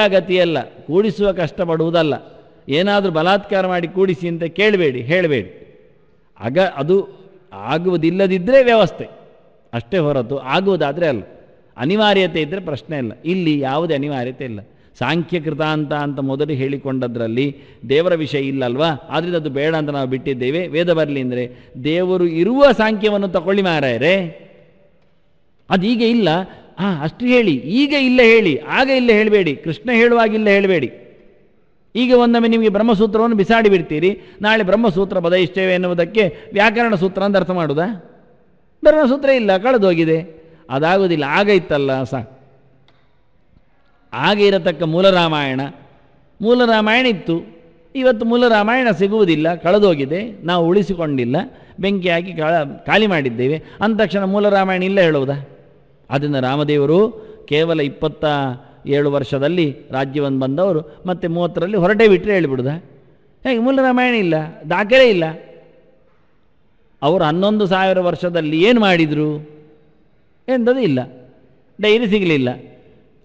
ಅಗತಿಯಲ್ಲ, ಕೂಡಿಸುವ ಕಷ್ಟಪಡುವುದಲ್ಲ. ಏನಾದರೂ ಬಲಾತ್ಕಾರ ಮಾಡಿ ಕೂಡಿಸಿ ಅಂತ ಕೇಳಬೇಡಿ, ಹೇಳಬೇಡಿ. ಅದು ಆಗುವುದಿಲ್ಲದಿದ್ದರೆ ವ್ಯವಸ್ಥೆ ಅಷ್ಟೇ ಹೊರತು ಆಗುವುದಾದರೆ ಅಲ್ಲ. ಅನಿವಾರ್ಯತೆ ಇದ್ದರೆ ಪ್ರಶ್ನೆ ಇಲ್ಲ. ಇಲ್ಲಿ ಯಾವುದೇ ಅನಿವಾರ್ಯತೆ ಇಲ್ಲ. ಸಾಂಖ್ಯ ಕೃತಾಂತ ಅಂತ ಮೊದಲು ಹೇಳಿಕೊಂಡದ್ರಲ್ಲಿ ದೇವರ ವಿಷಯ ಇಲ್ಲಲ್ವಾ, ಆದ್ದರಿಂದ ಅದು ಬೇಡ ಅಂತ ನಾವು ಬಿಟ್ಟಿದ್ದೇವೆ. ವೇದ ಬರಲಿ ಅಂದರೆ ದೇವರು ಇರುವ ಸಾಂಖ್ಯವನ್ನು ತಗೊಳ್ಳಿ ಮಾರಾಯರೆ, ಅದೀಗ ಇಲ್ಲ, ಅಷ್ಟು ಹೇಳಿ, ಈಗ ಇಲ್ಲ ಹೇಳಿ, ಆಗ ಇಲ್ಲ ಹೇಳಬೇಡಿ, ಕೃಷ್ಣ ಹೇಳುವಾಗಿಲ್ಲ ಹೇಳಬೇಡಿ. ಈಗ ಒಂದೊಮ್ಮೆ ನಿಮಗೆ ಬ್ರಹ್ಮಸೂತ್ರವನ್ನು ಬಿಸಾಡಿ ಬಿಡ್ತೀರಿ, ನಾಳೆ ಬ್ರಹ್ಮಸೂತ್ರ ಬದಯಿಸ್ತೇವೆ ಎನ್ನುವುದಕ್ಕೆ ವ್ಯಾಕರಣ ಸೂತ್ರ ಅಂತ ಅರ್ಥ ಮಾಡುವುದಾ? ಬ್ರಹ್ಮಸೂತ್ರ ಇಲ್ಲ, ಕಳೆದೋಗಿದೆ, ಅದಾಗೋದಿಲ್ಲ. ಆಗ ಇತ್ತಲ್ಲ ಸಾಕು. ಆಗ ಇರತಕ್ಕ ಮೂಲ ರಾಮಾಯಣ ಇತ್ತು, ಇವತ್ತು ಮೂಲ ರಾಮಾಯಣ ಸಿಗುವುದಿಲ್ಲ, ಕಳೆದೋಗಿದೆ, ನಾವು ಉಳಿಸಿಕೊಂಡಿಲ್ಲ, ಬೆಂಕಿ ಹಾಕಿ ಖಾಲಿ ಮಾಡಿದ್ದೇವೆ ಅಂದ ತಕ್ಷಣ ಮೂಲ ರಾಮಾಯಣ ಇಲ್ಲ ಹೇಳುವುದಾ? ಆದ್ದರಿಂದ ರಾಮದೇವರು ಕೇವಲ 27 ವರ್ಷದಲ್ಲಿ ರಾಜ್ಯವನ್ನು ಬಂದವರು ಮತ್ತೆ 30ರಲ್ಲಿ ಹೊರಟೇ ಬಿಟ್ಟರೆ ಹೇಳಿಬಿಡುದ? ಹೇಗೆ? ಮೂಲ ರಾಮಾಯಣ ಇಲ್ಲ, ದಾಖಲೆ ಇಲ್ಲ. ಅವರು 11,000 ವರ್ಷದಲ್ಲಿ ಏನು ಮಾಡಿದರು ಎಂಥದ್ದು ಇಲ್ಲ, ಡೈರಿ ಸಿಗಲಿಲ್ಲ.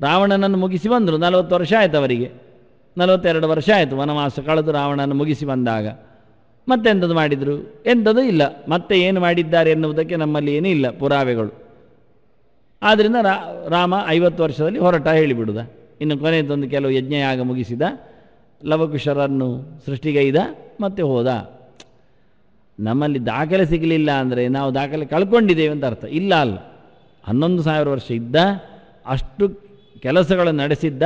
ರಾವಣನನ್ನು ಮುಗಿಸಿ ಬಂದರು, 40 ವರ್ಷ ಆಯಿತು ಅವರಿಗೆ, 42 ವರ್ಷ ಆಯಿತು ವನವಾಸ ಕಳೆದು ರಾವಣನನ್ನು ಮುಗಿಸಿ ಬಂದಾಗ. ಮತ್ತೆಂಥದ್ದು ಮಾಡಿದರು? ಎಂಥದ್ದು ಇಲ್ಲ. ಮತ್ತೆ ಏನು ಮಾಡಿದ್ದಾರೆ ಎನ್ನುವುದಕ್ಕೆ ನಮ್ಮಲ್ಲಿ ಏನೂ ಇಲ್ಲ ಪುರಾವೆಗಳು. ಆದ್ದರಿಂದ ರಾಮ 50 ವರ್ಷದಲ್ಲಿ ಹೊರಟ ಹೇಳಿಬಿಡುದ. ಇನ್ನು ಕೊನೆಯದೊಂದು ಕೆಲವು ಯಜ್ಞಯಾಗ ಮುಗಿಸಿದ, ಲವಕುಶರನ್ನು ಸೃಷ್ಟಿಗೈದ, ಮತ್ತೆ ಹೋದ. ನಮ್ಮಲ್ಲಿ ದಾಖಲೆ ಸಿಗಲಿಲ್ಲ ಅಂದರೆ ನಾವು ದಾಖಲೆ ಕಳ್ಕೊಂಡಿದ್ದೇವೆ ಅಂತ ಅರ್ಥ. ಇಲ್ಲ ಅಲ್ಲ, 11,000 ವರ್ಷ ಇದ್ದ, ಅಷ್ಟು ಕೆಲಸಗಳನ್ನು ನಡೆಸಿದ್ದ,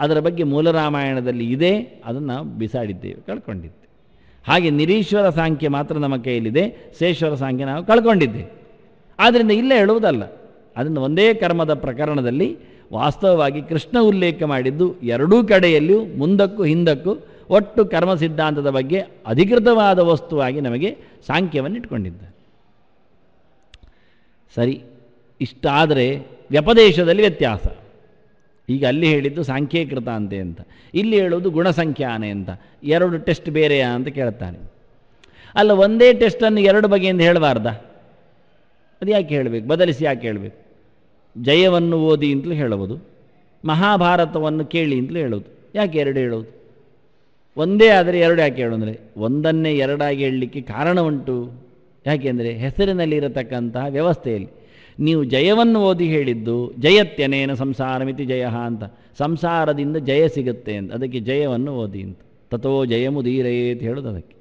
ಅದರ ಬಗ್ಗೆ ಮೂಲ ರಾಮಾಯಣದಲ್ಲಿ ಇದೆ, ಅದನ್ನು ನಾವು ಬಿಸಾಡಿದ್ದೇವೆ, ಕಳ್ಕೊಂಡಿದ್ದೇವೆ. ಹಾಗೆ ನಿರೀಶ್ವರ ಸಾಂಖ್ಯ ಮಾತ್ರ ನಮ್ಮ ಕೈಯಲ್ಲಿದೆ, ಶೇಶ್ವರ ಸಾಂಖ್ಯ ನಾವು ಕಳ್ಕೊಂಡಿದ್ದೇವೆ. ಆದ್ದರಿಂದ ಇಲ್ಲ ಹೇಳುವುದಲ್ಲ. ಅದನ್ನು ಒಂದೇ ಕರ್ಮದ ಪ್ರಕರಣದಲ್ಲಿ ವಾಸ್ತವವಾಗಿ ಕೃಷ್ಣ ಉಲ್ಲೇಖ ಮಾಡಿದ್ದು ಎರಡೂ ಕಡೆಯಲ್ಲಿಯೂ ಮುಂದಕ್ಕೂ ಹಿಂದಕ್ಕೂ ಒಟ್ಟು ಕರ್ಮ ಸಿದ್ಧಾಂತದ ಬಗ್ಗೆ ಅಧಿಕೃತವಾದ ವಸ್ತುವಾಗಿ ನಮಗೆ ಸಾಂಖ್ಯವನ್ನು ಇಟ್ಕೊಂಡಿದ್ದಾರೆ. ಸರಿ, ಇಷ್ಟಾದರೆ ವ್ಯಪದೇಶದಲ್ಲಿ ವ್ಯತ್ಯಾಸ. ಈಗ ಅಲ್ಲಿ ಹೇಳಿದ್ದು ಸಾಂಖ್ಯೀಕೃತ ಅಂತೆ ಅಂತ, ಇಲ್ಲಿ ಹೇಳೋದು ಗುಣಸಂಖ್ಯಾನೆ ಅಂತ. 2 ಟೆಸ್ಟ್ ಬೇರೆಯಾ ಅಂತ ಕೇಳ್ತಾನೆ. ಅಲ್ಲ, ಒಂದೇ ಟೆಸ್ಟನ್ನು 2 ಬಗೆಯಿಂದ ಹೇಳಬಾರ್ದ? ಅದು ಯಾಕೆ ಹೇಳಬೇಕು? ಬದಲಿಸಿ ಯಾಕೆ ಹೇಳಬೇಕು? ಜಯವನ್ನು ಓದಿ ಅಂತಲೂ ಹೇಳುವುದು, ಮಹಾಭಾರತವನ್ನು ಕೇಳಿ ಅಂತಲೂ ಹೇಳೋದು. ಯಾಕೆ 2 ಹೇಳೋದು? ಒಂದೇ ಆದರೆ 2 ಯಾಕೆ ಹೇಳು ಅಂದರೆ, ಒಂದನ್ನೇ 2 ಆಗಿ ಹೇಳಲಿಕ್ಕೆ ಕಾರಣ ಉಂಟು. ಯಾಕೆಂದರೆ ಹೆಸರಿನಲ್ಲಿರತಕ್ಕಂತಹ ವ್ಯವಸ್ಥೆಯಲ್ಲಿ ನೀವು ಜಯವನ್ನು ಓದಿ ಹೇಳಿದ್ದು ಜಯತ್ಯನೇನ ಸಂಸಾರಮಿತಿ ಜಯ ಅಂತ, ಸಂಸಾರದಿಂದ ಜಯ ಸಿಗುತ್ತೆ ಅಂತ, ಅದಕ್ಕೆ ಜಯವನ್ನು ಓದಿ ಅಂತ. ತಥೋ ಜಯಮುದೀರಯೇ ಅಂತ ಹೇಳೋದು ಅದಕ್ಕೆ.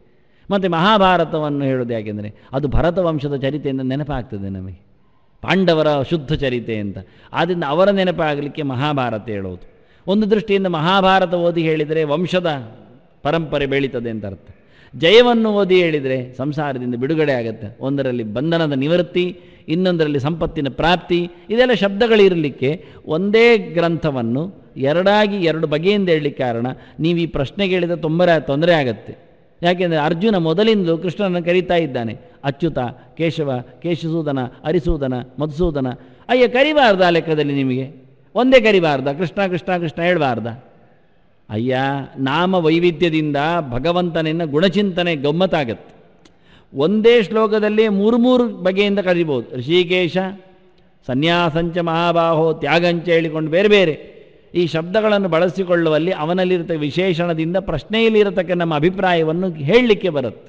ಮತ್ತು ಮಹಾಭಾರತವನ್ನು ಹೇಳೋದು ಯಾಕೆಂದರೆ ಅದು ಭರತ ವಂಶದ ಚರಿತೆಯಿಂದ ನೆನಪಾಗ್ತದೆ ನಮಗೆ, ಪಾಂಡವರ ಶುದ್ಧ ಚರಿತೆ ಅಂತ. ಆದ್ದರಿಂದ ಅವರ ನೆನಪಾಗಲಿಕ್ಕೆ ಮಹಾಭಾರತ ಹೇಳೋದು. ಒಂದು ದೃಷ್ಟಿಯಿಂದ ಮಹಾಭಾರತ ಓದಿ ಹೇಳಿದರೆ ವಂಶದ ಪರಂಪರೆ ಬೆಳೀತದೆ ಅಂತ ಅರ್ಥ. ಜಯವನ್ನು ಓದಿ ಹೇಳಿದರೆ ಸಂಸಾರದಿಂದ ಬಿಡುಗಡೆ ಆಗುತ್ತೆ. ಒಂದರಲ್ಲಿ ಬಂಧನದ ನಿವೃತ್ತಿ, ಇನ್ನೊಂದರಲ್ಲಿ ಸಂಪತ್ತಿನ ಪ್ರಾಪ್ತಿ. ಇದೆಲ್ಲ ಶಬ್ದಗಳಿರಲಿಕ್ಕೆ ಒಂದೇ ಗ್ರಂಥವನ್ನು 2 ಬಗೆಯಿಂದ ಹೇಳಲಿಕ್ಕೆ ಕಾರಣ, ನೀವು ಈ ಪ್ರಶ್ನೆ ಕೇಳಿದ ತೊಂದರೆ ಆಗುತ್ತೆ. ಯಾಕೆಂದರೆ ಅರ್ಜುನ ಮೊದಲಿಂದಲೂ ಕೃಷ್ಣನನ್ನು ಕರೀತಾ ಇದ್ದಾನೆ, ಅಚ್ಯುತ, ಕೇಶವ, ಕೇಶಸೂದನ, ಅರಿಸೂದನ, ಮಧುಸೂದನ. ಅಯ್ಯ, ಕರಿಬಾರ್ದ ಆ ಲೆಕ್ಕದಲ್ಲಿ? ನಿಮಗೆ ಒಂದೇ ಕರಿಬಾರ್ದ? ಕೃಷ್ಣ ಕೃಷ್ಣ ಕೃಷ್ಣ ಹೇಳಬಾರ್ದ? ಅಯ್ಯ, ನಾಮ ವೈವಿಧ್ಯದಿಂದ ಭಗವಂತನಿನ ಗುಣಚಿಂತನೆ ಗಮ್ಮತ್ತಾಗತ್ತೆ. ಒಂದೇ ಶ್ಲೋಕದಲ್ಲಿ 3 ಬಗೆಯಿಂದ ಕರೀಬೋದು. ಋಷಿಕೇಶ, ಸನ್ಯಾಸಂಚ ಮಹಾಬಾಹೋ, ತ್ಯಾಗಂಚ ಹೇಳಿಕೊಂಡು ಬೇರೆ ಬೇರೆ ಈ ಶಬ್ದಗಳನ್ನು ಬಳಸಿಕೊಳ್ಳುವಲ್ಲಿ ಅವನಲ್ಲಿರತಕ್ಕ ವಿಶೇಷಣದಿಂದ ಪ್ರಶ್ನೆಯಲ್ಲಿರತಕ್ಕ ನಮ್ಮ ಅಭಿಪ್ರಾಯವನ್ನು ಹೇಳಲಿಕ್ಕೆ ಬರುತ್ತೆ.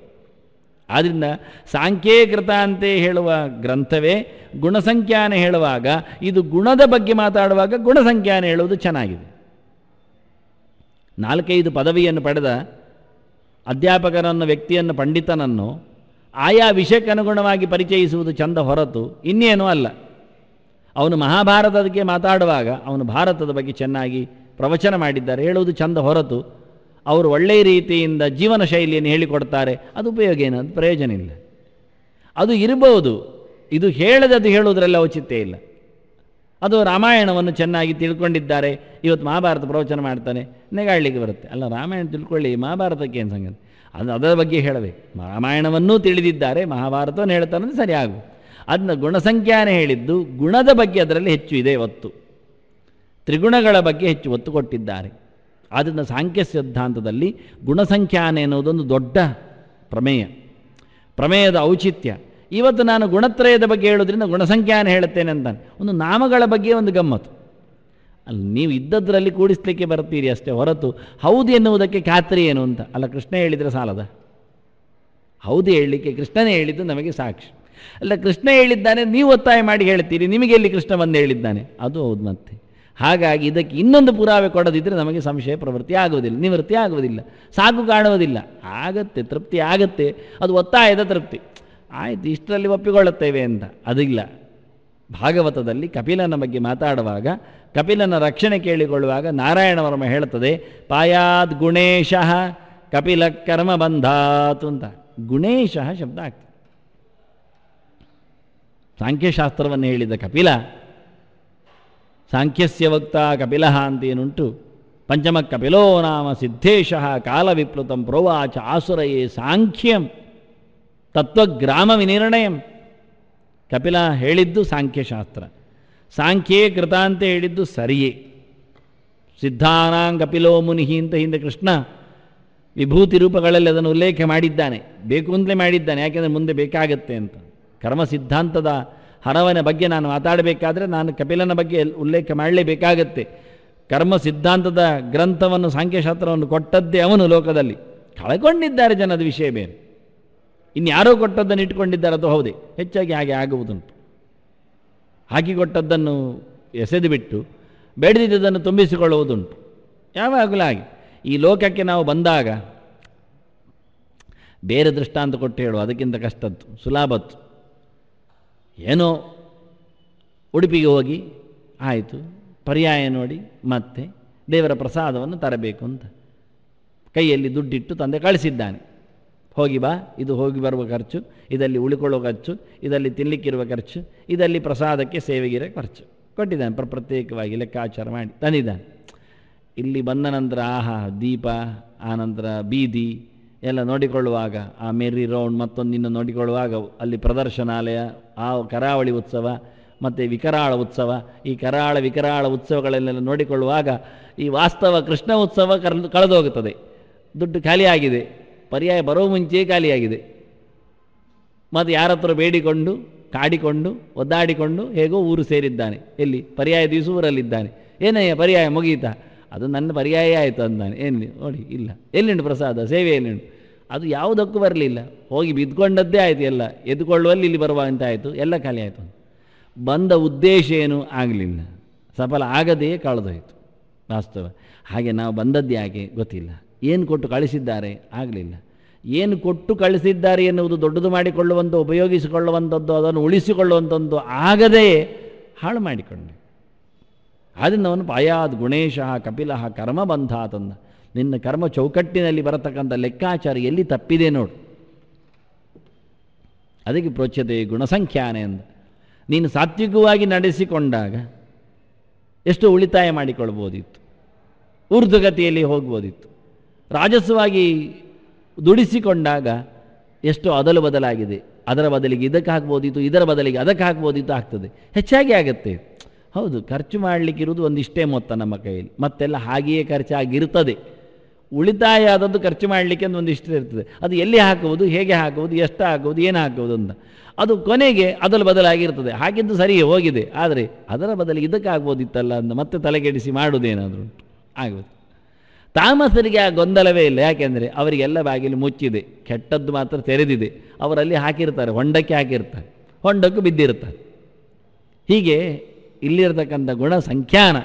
ಆದ್ದರಿಂದ ಸಾಂಖ್ಯೀಕೃತ ಅಂತ ಹೇಳುವ ಗ್ರಂಥವೇ ಗುಣಸಂಖ್ಯಾನ ಹೇಳುವಾಗ, ಇದು ಗುಣದ ಬಗ್ಗೆ ಮಾತಾಡುವಾಗ ಗುಣಸಂಖ್ಯಾನ ಹೇಳುವುದು ಚೆನ್ನಾಗಿದೆ. 4-5 ಪದವಿಯನ್ನು ಪಡೆದ ಅಧ್ಯಾಪಕರನ್ನು, ವ್ಯಕ್ತಿಯನ್ನು, ಪಂಡಿತನನ್ನು ಆಯಾ ವಿಷಯಕ್ಕನುಗುಣವಾಗಿ ಪರಿಚಯಿಸುವುದು ಚಂದ ಹೊರತು ಇನ್ನೇನೂ ಅಲ್ಲ. ಅವನು ಮಹಾಭಾರತದಕ್ಕೆ ಮಾತಾಡುವಾಗ ಅವನು ಭಾರತದ ಬಗ್ಗೆ ಚೆನ್ನಾಗಿ ಪ್ರವಚನ ಮಾಡಿದ್ದಾರೆ ಹೇಳುವುದು ಚಂದ ಹೊರತು ಅವರು ಒಳ್ಳೆಯ ರೀತಿಯಿಂದ ಜೀವನ ಶೈಲಿಯನ್ನು ಹೇಳಿಕೊಡ್ತಾರೆ, ಅದು ಉಪಯೋಗ ಏನು? ಅದು ಪ್ರಯೋಜನ ಇಲ್ಲ. ಅದು ಇರಬಹುದು, ಇದು ಹೇಳದದು ಹೇಳುವುದರಲ್ಲಿ ಔಚಿತ್ಯ ಇಲ್ಲ. ಅದು ರಾಮಾಯಣವನ್ನು ಚೆನ್ನಾಗಿ ತಿಳ್ಕೊಂಡಿದ್ದಾರೆ, ಇವತ್ತು ಮಹಾಭಾರತ ಪ್ರವಚನ ಮಾಡ್ತಾನೆ, ನೆಗಾಡಲಿಕ್ಕೆ ಬರುತ್ತೆ. ಅಲ್ಲ, ರಾಮಾಯಣ ತಿಳ್ಕೊಳ್ಳಿ, ಮಹಾಭಾರತಕ್ಕೆ ಏನು ಸಂಗತಿ? ಅದರ ಬಗ್ಗೆ ಹೇಳಬೇಕು. ರಾಮಾಯಣವನ್ನೂ ತಿಳಿದಿದ್ದಾರೆ, ಮಹಾಭಾರತವನ್ನು ಹೇಳ್ತಾನೆ, ಸರಿ ಆಗು. ಅದನ್ನ ಗುಣಸಂಖ್ಯಾನ ಹೇಳಿದ್ದು ಗುಣದ ಬಗ್ಗೆ ಅದರಲ್ಲಿ ಹೆಚ್ಚು ಇದೆ ಒತ್ತು, ತ್ರಿಗುಣಗಳ ಬಗ್ಗೆ ಹೆಚ್ಚು ಒತ್ತು ಕೊಟ್ಟಿದ್ದಾರೆ. ಆದ್ದರಿಂದ ಸಾಂಖ್ಯ ಸಿದ್ಧಾಂತದಲ್ಲಿ ಗುಣಸಂಖ್ಯಾನ ಎನ್ನುವುದೊಂದು ದೊಡ್ಡ ಪ್ರಮೇಯದ ಔಚಿತ್ಯ. ಇವತ್ತು ನಾನು ಗುಣತ್ರಯದ ಬಗ್ಗೆ ಹೇಳೋದ್ರಿಂದ ಗುಣಸಂಖ್ಯಾನ ಹೇಳುತ್ತೇನೆ ಅಂತಾನೆ. ಒಂದು ನಾಮಗಳ ಬಗ್ಗೆ ಒಂದು ಗಮ್ಮತ್ತು. ಅಲ್ಲಿ ನೀವು ಇದ್ದದ್ರಲ್ಲಿ ಕೂಡಿಸ್ಲಿಕ್ಕೆ ಬರ್ತೀರಿ ಅಷ್ಟೇ ಹೊರತು ಹೌದು ಎನ್ನುವುದಕ್ಕೆ ಖಾತ್ರಿ ಏನು ಅಂತ ಅಲ್ಲ. ಕೃಷ್ಣ ಹೇಳಿದರೆ ಸಾಲದ? ಹೌದು ಹೇಳಲಿಕ್ಕೆ ಕೃಷ್ಣನೇ ಹೇಳಿದ್ದು ನಮಗೆ ಸಾಕ್ಷಿ. ಅಲ್ಲ, ಕೃಷ್ಣ ಹೇಳಿದ್ದಾನೆ, ನೀವು ಒತ್ತಾಯ ಮಾಡಿ ಹೇಳ್ತೀರಿ, ನಿಮಗೆ ಎಲ್ಲಿ ಕೃಷ್ಣ ಬಂದು ಹೇಳಿದ್ದಾನೆ? ಅದು ಹೌದು. ಮತ್ತೆ ಹಾಗಾಗಿ ಇದಕ್ಕೆ ಇನ್ನೊಂದು ಪುರಾವೆ ಕೊಡದಿದ್ದರೆ ನಮಗೆ ಸಂಶಯ ಪ್ರವೃತ್ತಿ ಆಗುವುದಿಲ್ಲ, ನಿವೃತ್ತಿ ಆಗುವುದಿಲ್ಲ, ಸಾಕು ಕಾಣುವುದಿಲ್ಲ. ಆಗತ್ತೆ, ತೃಪ್ತಿ ಆಗತ್ತೆ, ಅದು ಒತ್ತಾಯದ ತೃಪ್ತಿ. ಆಯಿತು, ಇಷ್ಟರಲ್ಲಿ ಒಪ್ಪಿಕೊಳ್ಳುತ್ತೇವೆ ಅಂತ ಅದಿಲ್ಲ. ಭಾಗವತದಲ್ಲಿ ಕಪಿಲನ ಬಗ್ಗೆ ಮಾತಾಡುವಾಗ, ಕಪಿಲನ ರಕ್ಷಣೆ ಕೇಳಿಕೊಳ್ಳುವಾಗ ನಾರಾಯಣ ವರ್ಮ ಹೇಳುತ್ತದೆ, ಪಾಯಾದ್ ಗುಣೇಶಃ ಕಪಿಲ ಕರ್ಮ ಬಂಧಾತು ಅಂತ. ಗುಣೇಶಃ ಶಬ್ದ ಆಗ್ತದೆ. ಸಾಂಖ್ಯಶಾಸ್ತ್ರವನ್ನು ಹೇಳಿದ ಕಪಿಲ, ಸಾಂಖ್ಯಸ್ಯ ವಕ್ತ ಕಪಿಲಃ ಅಂತ ಏನುಂಟು, ಪಂಚಮ ಕಪಿಲೋ ನಾಮ ಸಿದ್ಧೇಶಃ ಕಾಲವಿಪ್ಲುತಂ ಪ್ರೋವಾಚ ಆಸುರಯೇ ಸಾಂಖ್ಯಂ ತತ್ವಗ್ರಾಮ ವಿನಿರ್ಣಯಂ. ಕಪಿಲ ಹೇಳಿದ್ದು ಸಾಂಖ್ಯಶಾಸ್ತ್ರ, ಸಾಂಖ್ಯೇ ಕೃತ ಅಂತ ಹೇಳಿದ್ದು ಸರಿಯೇ. ಸಿದ್ಧಾನಾಂ ಕಪಿಲೋ ಮುನಿಹಿ ಅಂತ ಹಿಂದೆ ಕೃಷ್ಣ ವಿಭೂತಿ ರೂಪಗಳಲ್ಲಿ ಅದನ್ನು ಉಲ್ಲೇಖ ಮಾಡಿದ್ದಾನೆ, ಬೇಕು ಅಂತಲೇ ಮಾಡಿದ್ದಾನೆ, ಯಾಕೆಂದರೆ ಮುಂದೆ ಬೇಕಾಗತ್ತೆ ಅಂತ. ಕರ್ಮ ಸಿದ್ಧಾಂತದ ಹರವನ ಬಗ್ಗೆ ನಾನು ಮಾತಾಡಬೇಕಾದ್ರೆ ನಾನು ಕಪಿಲನ ಬಗ್ಗೆ ಉಲ್ಲೇಖ ಮಾಡಲೇಬೇಕಾಗತ್ತೆ. ಕರ್ಮ ಸಿದ್ಧಾಂತದ ಗ್ರಂಥವನ್ನು, ಸಾಂಖ್ಯಶಾಸ್ತ್ರವನ್ನು ಕೊಟ್ಟದ್ದೇ ಅವನು. ಲೋಕದಲ್ಲಿ ಕಳ್ಕೊಂಡಿದ್ದಾರೆ ಜನದ ವಿಷಯ ಬೇರೆ, ಇನ್ಯಾರೋ ಕೊಟ್ಟದ್ದನ್ನು ಇಟ್ಕೊಂಡಿದ್ದಾರೆ, ಅದು ಹೌದೇ, ಹೆಚ್ಚಾಗಿ ಹಾಗೆ ಆಗುವುದುಂಟು. ಹಾಕಿಕೊಟ್ಟದ್ದನ್ನು ಎಸೆದು ಬಿಟ್ಟು ಬೇಡದಿದ್ದನ್ನು ತುಂಬಿಸಿಕೊಳ್ಳುವುದುಂಟು, ಯಾವಾಗಲೂ ಹಾಗೆ. ಈ ಲೋಕಕ್ಕೆ ನಾವು ಬಂದಾಗ ಬೇರೆ ದೃಷ್ಟಾಂತ ಕೊಟ್ಟು ಹೇಳುವ, ಅದಕ್ಕಿಂತ ಕಷ್ಟದ್ದು, ಸುಲಭದ್ದು. ಏನೋ ಉಡುಪಿಗೆ ಹೋಗಿ ಆಯಿತು, ಪರ್ಯಾಯ ನೋಡಿ ಮತ್ತೆ ದೇವರ ಪ್ರಸಾದವನ್ನು ತರಬೇಕು ಅಂತ ಕೈಯಲ್ಲಿ ದುಡ್ಡಿಟ್ಟು ತಂದೆ ಕಳಿಸಿದ್ದಾನೆ. ಹೋಗಿ ಬಾ, ಇದು ಹೋಗಿ ಬರುವ ಖರ್ಚು, ಇದರಲ್ಲಿ ಉಳಿಕೊಳ್ಳುವ ಖರ್ಚು, ಇದರಲ್ಲಿ ತಿನ್ನಲಿಕ್ಕಿರುವ ಖರ್ಚು, ಇದರಲ್ಲಿ ಪ್ರಸಾದಕ್ಕೆ ಸೇವೆಗಿರೋ ಖರ್ಚು ಕೊಟ್ಟಿದ್ದಾನೆ. ಪ್ರತ್ಯೇಕವಾಗಿ ಲೆಕ್ಕಾಚಾರ ಮಾಡಿ ತಂದಿದ್ದಾನೆ. ಇಲ್ಲಿ ಬಂದ ನಂತರ ಆಹಾ ದೀಪ, ಆನಂತರ ಬೀದಿ ಎಲ್ಲ ನೋಡಿಕೊಳ್ಳುವಾಗ, ಆ ಮೇರಿ ರೌಂಡ್ ಮತ್ತೊಂದಿನ್ನು ನೋಡಿಕೊಳ್ಳುವಾಗ, ಅಲ್ಲಿ ಪ್ರದರ್ಶನಾಲಯ, ಆ ಕರಾವಳಿ ಉತ್ಸವ ಮತ್ತು ವಿಕರಾಳ ಉತ್ಸವ, ಈ ಕರಾಳ ವಿಕರಾಳ ಉತ್ಸವಗಳನ್ನೆಲ್ಲ ನೋಡಿಕೊಳ್ಳುವಾಗ ಈ ವಾಸ್ತವ ಕೃಷ್ಣ ಉತ್ಸವ ಕಳೆದೋಗುತ್ತದೆ. ದುಡ್ಡು ಖಾಲಿಯಾಗಿದೆ, ಪರ್ಯಾಯ ಬರೋ ಮುಂಚೆಯೇ ಖಾಲಿಯಾಗಿದೆ. ಮತ್ತು ಯಾರ ಹತ್ರ ಬೇಡಿಕೊಂಡು ಕಾಡಿಕೊಂಡು ಒದ್ದಾಡಿಕೊಂಡು ಹೇಗೋ ಊರು ಸೇರಿದ್ದಾನೆ. ಎಲ್ಲಿ ಪರ್ಯಾಯ ದಿವಸ ಊರಲ್ಲಿದ್ದಾನೆ. ಏನಯ್ಯ ಪರ್ಯಾಯ ಮುಗೀತಾ? ಅದು ನನ್ನ ಪರ್ಯಾಯ ಆಯಿತು ಅಂದಾನೆ. ಎಲ್ಲಿ ನೋಡಿ, ಇಲ್ಲ, ಎಲ್ಲಿಂಡು ಪ್ರಸಾದ, ಸೇವೆ ಎಲ್ಲಿಂಡು? ಅದು ಯಾವುದಕ್ಕೂ ಬರಲಿಲ್ಲ, ಹೋಗಿ ಬಿದ್ದುಕೊಂಡದ್ದೇ ಆಯಿತು. ಎಲ್ಲ ಎದ್ದುಕೊಳ್ಳುವಲ್ಲಿ ಇಲ್ಲಿ ಬರುವ ಅಂತ ಆಯಿತು, ಎಲ್ಲ ಖಾಲಿ ಆಯಿತು. ಬಂದ ಉದ್ದೇಶ ಏನು ಆಗಲಿಲ್ಲ, ಸಫಲ ಆಗದೆಯೇ ಕಳೆದೋಯಿತು ವಾಸ್ತವ. ಹಾಗೆ ನಾವು ಬಂದದ್ದು ಯಾಕೆ ಗೊತ್ತಿಲ್ಲ, ಏನು ಕೊಟ್ಟು ಕಳಿಸಿದ್ದಾರೆ ಆಗಲಿಲ್ಲ. ಏನು ಕೊಟ್ಟು ಕಳಿಸಿದ್ದಾರೆ ಎನ್ನುವುದು ದೊಡ್ಡದು ಮಾಡಿಕೊಳ್ಳುವಂಥ, ಉಪಯೋಗಿಸಿಕೊಳ್ಳುವಂಥದ್ದು, ಅದನ್ನು ಉಳಿಸಿಕೊಳ್ಳುವಂಥದ್ದು ಆಗದೇ ಹಾಳು ಮಾಡಿಕೊಂಡೆ. ಆದ್ದರಿಂದ ಅವನು ಪಾಯಾದ್ ಗುಣೇಶಃ ಕಪಿಲಃ ಕರ್ಮ ಬಂಧಾತಂದ. ನಿನ್ನ ಕರ್ಮ ಚೌಕಟ್ಟಿನಲ್ಲಿ ಬರತಕ್ಕಂಥ ಲೆಕ್ಕಾಚಾರ ಎಲ್ಲಿ ತಪ್ಪಿದೆ ನೋಡು. ಅದಕ್ಕೆ ಪ್ರೋಚ್ಯತೆ ಗುಣಸಂಖ್ಯಾನೆ ಅಂದ. ನೀನು ಸಾತ್ವಿಕವಾಗಿ ನಡೆಸಿಕೊಂಡಾಗ ಎಷ್ಟು ಉಳಿತಾಯ ಮಾಡಿಕೊಳ್ಬೋದಿತ್ತು, ಊರ್ಧ್ವಗತಿಯಲ್ಲಿ ಹೋಗ್ಬೋದಿತ್ತು. ರಾಜಸವಾಗಿ ದುಡಿಸಿಕೊಂಡಾಗ ಎಷ್ಟು ಅದಲು ಬದಲಾಗಿದೆ, ಅದರ ಬದಲಿಗೆ ಇದಕ್ಕೆ ಹಾಕ್ಬೋದಿತ್ತು, ಇದರ ಬದಲಿಗೆ ಅದಕ್ಕೆ ಹಾಕ್ಬೋದಿತ್ತು, ಆಗ್ತದೆ, ಹೆಚ್ಚಾಗಿ ಆಗುತ್ತೆ. ಹೌದು, ಖರ್ಚು ಮಾಡಲಿಕ್ಕಿರುವುದು ಒಂದಿಷ್ಟೇ ಮೊತ್ತ ನಮ್ಮ ಕೈಯಲ್ಲಿ, ಮತ್ತೆಲ್ಲ ಹಾಗೆಯೇ ಖರ್ಚಾಗಿರ್ತದೆ. ಉಳಿತಾಯ ಆದದ್ದು ಖರ್ಚು ಮಾಡಲಿಕ್ಕೆ ಒಂದಿಷ್ಟು ಇರ್ತದೆ. ಅದು ಎಲ್ಲಿ ಹಾಕುವುದು, ಹೇಗೆ ಹಾಕುವುದು, ಎಷ್ಟು ಹಾಕುವುದು, ಏನು ಹಾಕುವುದು ಅಂತ ಅದು ಕೊನೆಗೆ ಅದಲು ಬದಲಾಗಿರ್ತದೆ. ಹಾಕಿದ್ದು ಸರಿಯೇ ಹೋಗಿದೆ, ಆದರೆ ಅದರ ಬದಲಿಗೆ ಇದಕ್ಕೆ ಆಗ್ಬೋದಿತ್ತಲ್ಲ ಅಂತ ಮತ್ತೆ ತಲೆಗೆಡಿಸಿ ಮಾಡುವುದೇನಾದರೂ ಉಂಟು ಆಗುವುದು. ತಾಮಸರಿಗೆ ಆ ಗೊಂದಲವೇ ಇಲ್ಲ, ಯಾಕೆಂದರೆ ಅವರಿಗೆಲ್ಲ ಬಾಗಿಲು ಮುಚ್ಚಿದೆ, ಕೆಟ್ಟದ್ದು ಮಾತ್ರ ತೆರೆದಿದೆ. ಅವರಲ್ಲಿ ಹಾಕಿರ್ತಾರೆ, ಹೊಂಡಕ್ಕೆ ಹಾಕಿರ್ತಾರೆ, ಹೊಂಡಕ್ಕೂ ಬಿದ್ದಿರ್ತಾರೆ. ಹೀಗೆ ಇಲ್ಲಿರತಕ್ಕಂಥ ಗುಣ ಸಂಖ್ಯಾನ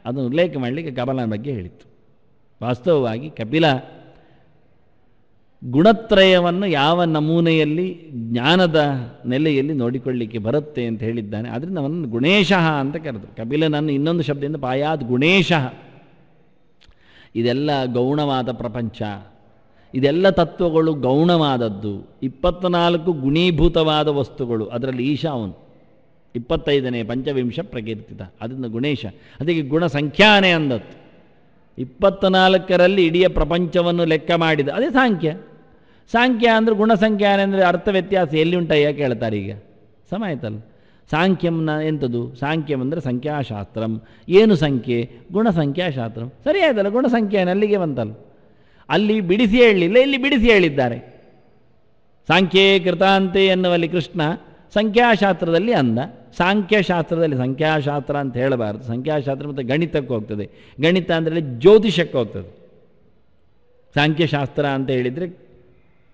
ಅದನ್ನು ಉಲ್ಲೇಖ ಮಾಡಲಿಕ್ಕೆ ಕಪಿಲನ ಬಗ್ಗೆ ಹೇಳಿತ್ತು. ವಾಸ್ತವವಾಗಿ ಕಪಿಲ ಗುಣತ್ರಯವನ್ನು ಯಾವ ನಮೂನೆಯಲ್ಲಿ ಜ್ಞಾನದ ನೆಲೆಯಲ್ಲಿ ನೋಡಿಕೊಳ್ಳಲಿಕ್ಕೆ ಬರುತ್ತೆ ಅಂತ ಹೇಳಿದ್ದಾನೆ. ಆದ್ದರಿಂದ ಅವನನ್ನು ಗುಣೇಶಃ ಅಂತ ಕರೆದರು. ಕಪಿಲನನ್ನು ಇನ್ನೊಂದು ಶಬ್ದದಿಂದ ಪಾಯಾದ್ ಗುಣೇಶಃ. ಇದೆಲ್ಲ ಗೌಣವಾದ ಪ್ರಪಂಚ, ಇದೆಲ್ಲ ತತ್ವಗಳು ಗೌಣವಾದದ್ದು. 24 ಗುಣೀಭೂತವಾದ ವಸ್ತುಗಳು, ಅದರಲ್ಲಿ ಈಶ ಅವನು 25ನೇ ಪಂಚವಿಂಶ ಪ್ರಕೀರ್ತಿತ. ಅದರಿಂದ ಗುಣೇಶ, ಅದಕ್ಕೆ ಗುಣ ಸಂಖ್ಯಾನೆ ಅಂದದ್ದು. 24ರಲ್ಲಿ ಇಡೀ ಪ್ರಪಂಚವನ್ನು ಲೆಕ್ಕ ಮಾಡಿದ ಅದೇ ಸಾಂಖ್ಯ. ಸಾಂಖ್ಯ ಅಂದರೆ ಗುಣಸಂಖ್ಯಾನೆ ಅಂದರೆ ಅರ್ಥ ವ್ಯತ್ಯಾಸ ಎಲ್ಲಿ ಉಂಟಯ್ಯ ಕೇಳ್ತಾರೆ. ಈಗ ಸಮ ಆಯ್ತಲ್ಲ. ಸಾಂಖ್ಯಂನ ಎಂಥದ್ದು? ಸಾಂಖ್ಯಂ ಅಂದರೆ ಸಂಖ್ಯಾಶಾಸ್ತ್ರಂ. ಏನು ಸಂಖ್ಯೆ? ಗುಣಸಂಖ್ಯಾಶಾಸ್ತ್ರಂ. ಸರಿ ಆಯ್ತಲ್ಲ, ಗುಣಸಂಖ್ಯಾನ ಅಲ್ಲಿಗೆ ಬಂತಲ್ಲ. ಅಲ್ಲಿ ಬಿಡಿಸಿ ಹೇಳಲಿಲ್ಲ, ಇಲ್ಲಿ ಬಿಡಿಸಿ ಹೇಳಿದ್ದಾರೆ. ಸಾಂಖ್ಯೇ ಕೃತಾಂತೆ ಎನ್ನುವಲ್ಲಿ ಕೃಷ್ಣ ಸಂಖ್ಯಾಶಾಸ್ತ್ರದಲ್ಲಿ ಅಂದ. ಸಾಂಖ್ಯಶಾಸ್ತ್ರದಲ್ಲಿ, ಸಂಖ್ಯಾಶಾಸ್ತ್ರ ಅಂತ ಹೇಳಬಾರದು, ಸಂಖ್ಯಾಶಾಸ್ತ್ರ ಮತ್ತು ಗಣಿತಕ್ಕೆ ಹೋಗ್ತದೆ. ಗಣಿತ ಅಂದರೆ ಜ್ಯೋತಿಷಕ್ಕೆ ಹೋಗ್ತದೆ. ಸಾಂಖ್ಯಶಾಸ್ತ್ರ ಅಂತ ಹೇಳಿದರೆ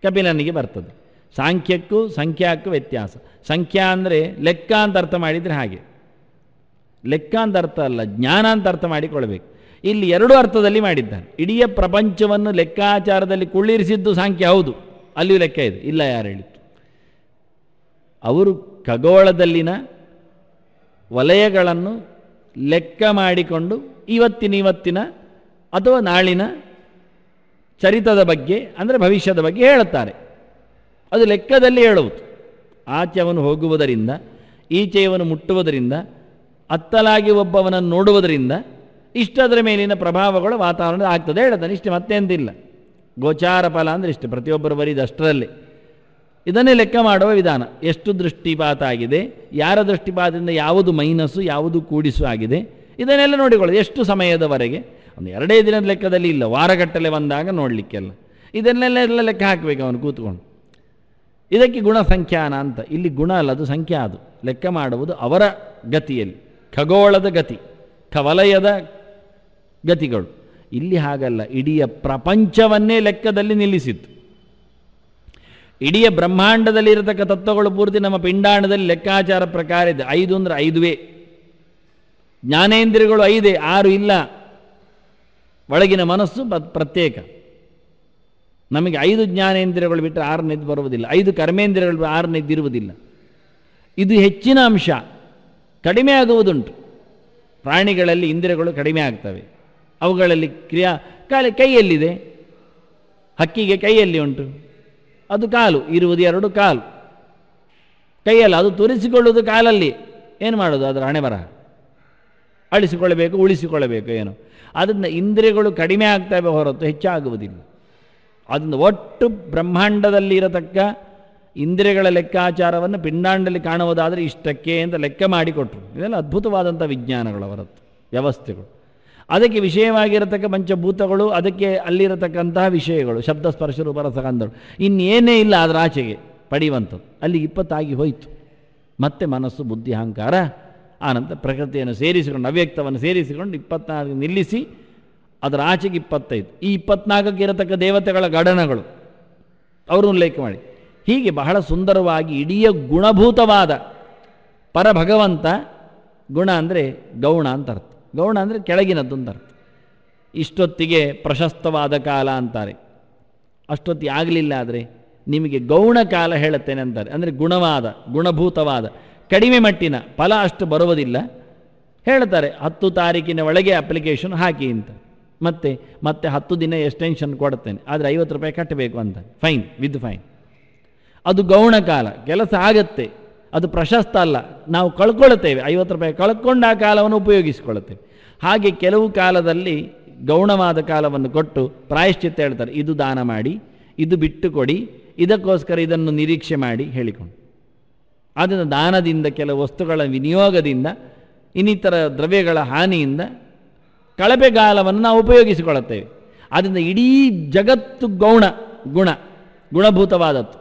ಕಪಿಲನಿಗೆ ಬರ್ತದೆ. ಸಾಂಖ್ಯಕ್ಕೂ ಸಂಖ್ಯಾಕ್ಕೂ ವ್ಯತ್ಯಾಸ. ಸಂಖ್ಯಾ ಅಂದರೆ ಲೆಕ್ಕ ಅಂತ ಅರ್ಥ ಮಾಡಿದರೆ ಹಾಗೆ, ಲೆಕ್ಕ ಅಂತ ಅರ್ಥ ಅಲ್ಲ, ಜ್ಞಾನ ಅಂತ ಅರ್ಥ ಮಾಡಿಕೊಳ್ಬೇಕು. ಇಲ್ಲಿ ಎರಡು ಅರ್ಥದಲ್ಲಿ ಮಾಡಿದ್ದಾನೆ. ಇಡೀ ಪ್ರಪಂಚವನ್ನು ಲೆಕ್ಕಾಚಾರದಲ್ಲಿ ಕುಳ್ಳಿರಿಸಿದ್ದು ಸಾಂಖ್ಯ, ಹೌದು, ಅಲ್ಲಿಯೂ ಲೆಕ್ಕ ಇದೆ, ಇಲ್ಲ ಯಾರು ಹೇಳಿತ್ತು. ಅವರು ಖಗೋಳದಲ್ಲಿನ ವಲಯಗಳನ್ನು ಲೆಕ್ಕ ಮಾಡಿಕೊಂಡು ಇವತ್ತಿನ ಅಥವಾ ನಾಳಿನ ಚರಿತದ ಬಗ್ಗೆ ಅಂದರೆ ಭವಿಷ್ಯದ ಬಗ್ಗೆ ಹೇಳುತ್ತಾರೆ. ಅದು ಲೆಕ್ಕದಲ್ಲಿ ಹೇಳುವುದು. ಆಚೆಯವನು ಹೋಗುವುದರಿಂದ, ಈಚೆಯವನು ಮುಟ್ಟುವುದರಿಂದ, ಅತ್ತಲಾಗಿ ಒಬ್ಬವನನ್ನು ನೋಡುವುದರಿಂದ ಇಷ್ಟದರ ಮೇಲಿನ ಪ್ರಭಾವಗಳು ವಾತಾವರಣ ಆಗ್ತದೆ ಹೇಳ್ತಾನೆ. ಇಷ್ಟೇ, ಮತ್ತೆಂದಿಲ್ಲ. ಗೋಚಾರ ಫಲ ಅಂದರೆ ಇಷ್ಟೇ, ಪ್ರತಿಯೊಬ್ಬರು ಬರೀದು ಅಷ್ಟರಲ್ಲೇ. ಇದನ್ನೇ ಲೆಕ್ಕ ಮಾಡುವ ವಿಧಾನ. ಎಷ್ಟು ದೃಷ್ಟಿಪಾತ ಆಗಿದೆ, ಯಾರ ದೃಷ್ಟಿಪಾತದಿಂದ ಯಾವುದು ಮೈನಸ್ಸು ಯಾವುದು ಕೂಡಿಸು ಆಗಿದೆ, ಇದನ್ನೆಲ್ಲ ನೋಡಿಕೊಳ್ಳೋದು. ಎಷ್ಟು ಸಮಯದವರೆಗೆ, ಒಂದು 2 ದಿನದ ಲೆಕ್ಕದಲ್ಲಿ ಇಲ್ಲ, ವಾರಗಟ್ಟಲೆ ಬಂದಾಗ ನೋಡಲಿಕ್ಕೆಲ್ಲ ಇದನ್ನೆಲ್ಲ ಲೆಕ್ಕ ಹಾಕಬೇಕು ಅವನು ಕೂತ್ಕೊಂಡು. ಇದಕ್ಕೆ ಗುಣಸಂಖ್ಯಾನ ಅಂತ. ಇಲ್ಲಿ ಗುಣ ಅಲ್ಲ, ಅದು ಸಂಖ್ಯಾ. ಅದು ಲೆಕ್ಕ ಮಾಡುವುದು ಅವರ ಗತಿಯಲ್ಲಿ, ಖಗೋಳದ ಗತಿ, ವಲಯದ ಗತಿಗಳು. ಇಲ್ಲಿ ಹಾಗಲ್ಲ, ಇಡೀ ಪ್ರಪಂಚವನ್ನೇ ಲೆಕ್ಕದಲ್ಲಿ ನಿಲ್ಲಿಸಿತ್ತು. ಇಡೀ ಬ್ರಹ್ಮಾಂಡದಲ್ಲಿರತಕ್ಕ ತತ್ವಗಳು ಪೂರ್ತಿ ನಮ್ಮ ಪಿಂಡಾಂಡದಲ್ಲಿ ಲೆಕ್ಕಾಚಾರ ಪ್ರಕಾರ ಇದೆ. 5 ಅಂದರೆ 5ವೇ, ಜ್ಞಾನೇಂದ್ರಿಯಗಳು 5, 6 ಇಲ್ಲ. ಒಳಗಿನ ಮನಸ್ಸು ಪ್ರತ್ಯೇಕ. ನಮಗೆ 5 ಜ್ಞಾನೇಂದ್ರಿಯಗಳು ಬಿಟ್ಟರೆ 6ನೆದ್ದು ಬರುವುದಿಲ್ಲ, 5 ಕರ್ಮೇಂದ್ರಿಯಗಳು 6ನೆದ್ದು ಇರುವುದಿಲ್ಲ. ಇದು ಹೆಚ್ಚಿನ ಅಂಶ. ಕಡಿಮೆ ಆಗುವುದುಂಟು. ಪ್ರಾಣಿಗಳಲ್ಲಿ ಇಂದ್ರಿಯಗಳು ಕಡಿಮೆ ಆಗ್ತವೆ, ಅವುಗಳಲ್ಲಿ ಕೈಯಲ್ಲಿದೆ. ಹಕ್ಕಿಗೆ ಕೈಯಲ್ಲಿ ಉಂಟು, ಅದು ಕಾಲು ಇರುವುದು 2 ಕಾಲು, ಕೈಯಲ್ಲ, ಅದು ತುರಿಸಿಕೊಳ್ಳುವುದು ಕಾಲಲ್ಲಿ. ಏನು ಮಾಡೋದು? ಅದರ ಹಣೆ ಬರಹ, ಅಳಿಸಿಕೊಳ್ಳಬೇಕು, ಉಳಿಸಿಕೊಳ್ಳಬೇಕು ಏನು. ಅದರಿಂದ ಇಂದ್ರಿಯಗಳು ಕಡಿಮೆ ಆಗ್ತವೆ ಹೊರತು ಹೆಚ್ಚಾಗುವುದಿಲ್ಲ. ಅದರಿಂದ ಒಟ್ಟು ಬ್ರಹ್ಮಾಂಡದಲ್ಲಿ ಇರತಕ್ಕ ಇಂದ್ರಿಯಗಳ ಲೆಕ್ಕಾಚಾರವನ್ನು ಪಿಂಡಾಂಡದಲ್ಲಿ ಕಾಣುವುದಾದರೆ ಇಷ್ಟಕ್ಕೆ ಅಂತ ಲೆಕ್ಕ ಮಾಡಿಕೊಟ್ರು. ಇದೆಲ್ಲ ಅದ್ಭುತವಾದಂಥ ವಿಜ್ಞಾನಗಳು, ಅವರದ್ದು ವ್ಯವಸ್ಥೆಗಳು. ಅದಕ್ಕೆ ವಿಷಯವಾಗಿರತಕ್ಕ ಪಂಚಭೂತಗಳು, ಅದಕ್ಕೆ ಅಲ್ಲಿರತಕ್ಕಂತಹ ವಿಷಯಗಳು, ಶಬ್ದ ಸ್ಪರ್ಶ ರೂಪ ರಸಗಂಧಗಳು, ಇನ್ನೇನೇ ಇಲ್ಲ ಅದರ ಆಚೆಗೆ ಪಡೆಯುವಂಥದ್ದು. ಅಲ್ಲಿಗೆ 20 ಆಗಿ ಹೋಯಿತು. ಮತ್ತೆ ಮನಸ್ಸು, ಬುದ್ಧಿ, ಅಹಂಕಾರ, ಆನಂತರ ಪ್ರಕೃತಿಯನ್ನು ಸೇರಿಸಿಕೊಂಡು, ಅವ್ಯಕ್ತವನ್ನು ಸೇರಿಸಿಕೊಂಡು 24 ನಿಲ್ಲಿಸಿ ಅದರ ಆಚೆಗೆ 25. ಈ 24ಕ್ಕೆ ಇರತಕ್ಕ ದೇವತೆಗಳ ಗಣನಗಳು ಅವರು ಉಲ್ಲೇಖ ಮಾಡಿ, ಹೀಗೆ ಬಹಳ ಸುಂದರವಾಗಿ ಇಡೀ ಗುಣಭೂತವಾದ ಪರಭಗವಂತ. ಗುಣ ಅಂದರೆ ಗೌಣ ಅಂತ ಅರ್ಥ. ಗೌಣ ಅಂದರೆ ಕೆಳಗಿನದ್ದು ಅಂತ ಅರ್ಥ. ಇಷ್ಟೊತ್ತಿಗೆ ಪ್ರಶಸ್ತವಾದ ಕಾಲ ಅಂತಾರೆ. ಅಷ್ಟೊತ್ತಿಗೆ ಆಗಲಿಲ್ಲ ಆದರೆ ನಿಮಗೆ ಗೌಣ ಕಾಲ ಹೇಳುತ್ತೇನೆ ಅಂತಾರೆ. ಅಂದರೆ ಗುಣವಾದ, ಗುಣಭೂತವಾದ, ಕಡಿಮೆ ಮಟ್ಟಿನ ಫಲ ಅಷ್ಟು ಬರುವುದಿಲ್ಲ ಹೇಳ್ತಾರೆ. 10 ತಾರೀಕಿನ ಒಳಗೆ ಅಪ್ಲಿಕೇಶನ್ ಹಾಕಿ ಅಂತ. ಮತ್ತೆ 10 ದಿನ ಎಕ್ಸ್ಟೆನ್ಷನ್ ಕೊಡುತ್ತೇನೆ, ಆದರೆ 50 ರೂಪಾಯಿ ಕಟ್ಟಬೇಕು ಅಂತ. Fine, with fine. ಅದು ಗೌಣ ಕಾಲ, ಕೆಲಸ ಆಗತ್ತೆ. ಅದು ಪ್ರಶಸ್ತ ಅಲ್ಲ, ನಾವು ಕಳ್ಕೊಳ್ಳುತ್ತೇವೆ. 50 ರೂಪಾಯಿ ಕಳ್ಕೊಂಡು ಆ ಕಾಲವನ್ನು ಉಪಯೋಗಿಸಿಕೊಳ್ಳುತ್ತೇವೆ. ಹಾಗೆ ಕೆಲವು ಕಾಲದಲ್ಲಿ ಗೌಣವಾದ ಕಾಲವನ್ನು ಕೊಟ್ಟು ಪ್ರಾಯಶ್ಚಿತ್ತ ಹೇಳ್ತಾರೆ. ಇದು ದಾನ ಮಾಡಿ, ಇದು ಬಿಟ್ಟು ಕೊಡಿ, ಇದಕ್ಕೋಸ್ಕರ ಇದನ್ನು ನಿರೀಕ್ಷೆ ಮಾಡಿ ಹೇಳಿಕೊಂಡು. ಆದ್ದರಿಂದ ದಾನದಿಂದ, ಕೆಲವು ವಸ್ತುಗಳ ವಿನಿಯೋಗದಿಂದ, ಇನ್ನಿತರ ದ್ರವ್ಯಗಳ ಹಾನಿಯಿಂದ ಕಳಪೆಗಾಲವನ್ನು ನಾವು ಉಪಯೋಗಿಸಿಕೊಳ್ಳುತ್ತೇವೆ. ಆದ್ದರಿಂದ ಇಡೀ ಜಗತ್ತು ಗುಣಭೂತವಾದದ್ದು,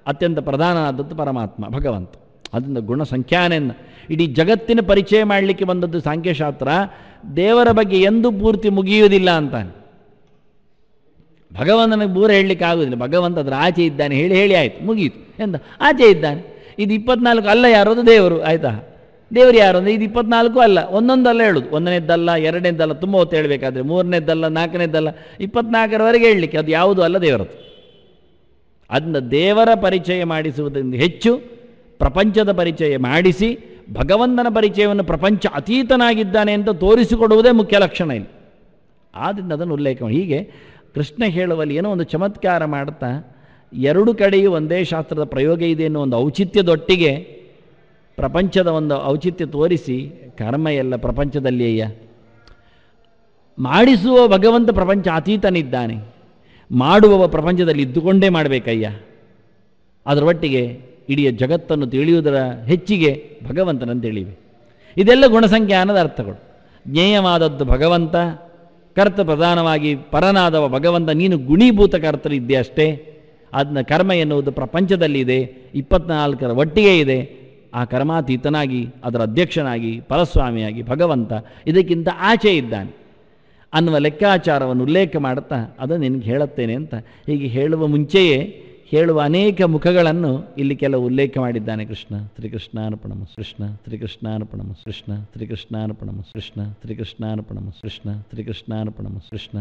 ಅತ್ಯಂತ ಪ್ರಧಾನವಾದದ್ದು ಪರಮಾತ್ಮ ಭಗವಂತ. ಅದರಿಂದ ಗುಣಸಂಖ್ಯಾನೆಯನ್ನು ಇಡೀ ಜಗತ್ತಿನ ಪರಿಚಯ ಮಾಡಲಿಕ್ಕೆ ಬಂದದ್ದು ಸಾಂಖ್ಯಶಾಸ್ತ್ರ. ದೇವರ ಬಗ್ಗೆ ಎಂದೂ ಪೂರ್ತಿ ಮುಗಿಯುವುದಿಲ್ಲ ಅಂತಾನೆ. ಭಗವಂತನಿಗೆ ಪೂರ ಹೇಳಲಿಕ್ಕೆ ಆಗುವುದಿಲ್ಲ. ಭಗವಂತ ಅದರ ಆಚೆ ಇದ್ದಾನೆ ಹೇಳಿ ಆಯಿತು, ಮುಗಿಯಿತು. ಎಂತ ಆಚೆ ಇದ್ದಾನೆ? ಇದು 24 ಅಲ್ಲ ಯಾರೋದು ದೇವರು, ಆಯಿತಾ? ದೇವರು ಯಾರು ಅಂದರೆ ಇದು 24 ಅಲ್ಲ, ಒಂದೊಂದಲ್ಲ ಹೇಳೋದು. 1ನೇದ್ದಲ್ಲ, 2ನೇದ್ದಲ್ಲ, ತುಂಬ ಹೊತ್ತು ಹೇಳಬೇಕಾದ್ರೆ 3ನೇದ್ದಲ್ಲ, 4ನೇದ್ದಲ್ಲ, 24ರವರೆಗೆ ಹೇಳಲಿಕ್ಕೆ ಅದು ಯಾವುದೂ ಅಲ್ಲ ದೇವರದ್ದು. ಅದನ್ನ ದೇವರ ಪರಿಚಯ ಮಾಡಿಸುವುದರಿಂದ ಹೆಚ್ಚು ಪ್ರಪಂಚದ ಪರಿಚಯ ಮಾಡಿಸಿ ಭಗವಂತನ ಪರಿಚಯವನ್ನು ಪ್ರಪಂಚ ಅತೀತನಾಗಿದ್ದಾನೆ ಅಂತ ತೋರಿಸಿಕೊಡುವುದೇ ಮುಖ್ಯ ಲಕ್ಷಣ ಇಲ್ಲಿ. ಆದ್ದರಿಂದ ಅದನ್ನು ಉಲ್ಲೇಖ ಮಾಡಿ. ಹೀಗೆ ಕೃಷ್ಣ ಹೇಳುವಲ್ಲಿ ಏನೋ ಒಂದು ಚಮತ್ಕಾರ ಮಾಡುತ್ತಾ 2 ಕಡೆಯೂ ಒಂದೇ ಶಾಸ್ತ್ರದ ಪ್ರಯೋಗ ಇದೆ ಎನ್ನುವ ಒಂದು ಔಚಿತ್ಯದೊಟ್ಟಿಗೆ ಪ್ರಪಂಚದ ಒಂದು ಔಚಿತ್ಯ ತೋರಿಸಿ, ಕರ್ಮ ಎಲ್ಲ ಪ್ರಪಂಚದಲ್ಲಿಯಯ್ಯ, ಮಾಡಿಸುವ ಭಗವಂತ ಪ್ರಪಂಚ ಅತೀತನಿದ್ದಾನೆ, ಮಾಡುವವ ಪ್ರಪಂಚದಲ್ಲಿ ಇದ್ದುಕೊಂಡೇ ಮಾಡಬೇಕಯ್ಯ. ಅದರ ಒಟ್ಟಿಗೆ ಇಡೀ ಜಗತ್ತನ್ನು ತಿಳಿಯುವುದರ ಹೆಚ್ಚಿಗೆ ಭಗವಂತನಂತ ತಿಳಿವೆ. ಇದೆಲ್ಲ ಗುಣಸಂಖ್ಯಾನದ ಅರ್ಥಗಳು. ಜ್ಞೇಯವಾದದ್ದು ಭಗವಂತ, ಕರ್ತ ಪ್ರಧಾನವಾಗಿ ಪರನಾದವ ಭಗವಂತ. ನೀನು ಗುಣೀಭೂತ ಕರ್ತರಿದ್ದೆ ಅಷ್ಟೇ. ಅದನ್ನ ಕರ್ಮ ಎನ್ನುವುದು ಪ್ರಪಂಚದಲ್ಲಿದೆ, 24ರ ಒಟ್ಟಿಗೆ ಇದೆ. ಆ ಕರ್ಮಾತೀತನಾಗಿ ಅದರ ಅಧ್ಯಕ್ಷನಾಗಿ ಪರಸ್ವಾಮಿಯಾಗಿ ಭಗವಂತ ಇದಕ್ಕಿಂತ ಆಚೆ ಇದ್ದಾನೆ ಅನ್ನುವ ಲೆಕ್ಕಾಚಾರವನ್ನು ಉಲ್ಲೇಖ ಮಾಡುತ್ತಾ ಅದನ್ನು ನಿನಗೆ ಹೇಳುತ್ತೇನೆ ಅಂತ ಹೀಗೆ ಹೇಳುವ ಮುಂಚೆಯೇ ಹೇಳುವ ಅನೇಕ ಮುಖಗಳನ್ನು ಇಲ್ಲಿ ಕೆಲವು ಉಲ್ಲೇಖ ಮಾಡಿದ್ದಾನೆ. ಕೃಷ್ಣ ಶ್ರೀಕೃಷ್ಣಾರ್ಪಣಮಸ್ತು, ಕೃಷ್ಣ ಶ್ರೀಕೃಷ್ಣಾರ್ಪಣಮಸ್ತು, ಕೃಷ್ಣ ಶ್ರೀಕೃಷ್ಣಾರ್ಪಣಮಸ್ತು, ಕೃಷ್ಣ ಶ್ರೀಕೃಷ್ಣಾರ್ಪಣಮಸ್ತು, ಕೃಷ್ಣ ಶ್ರೀಕೃಷ್ಣಾರ್ಪಣಮಸ್ತು, ಕೃಷ್ಣ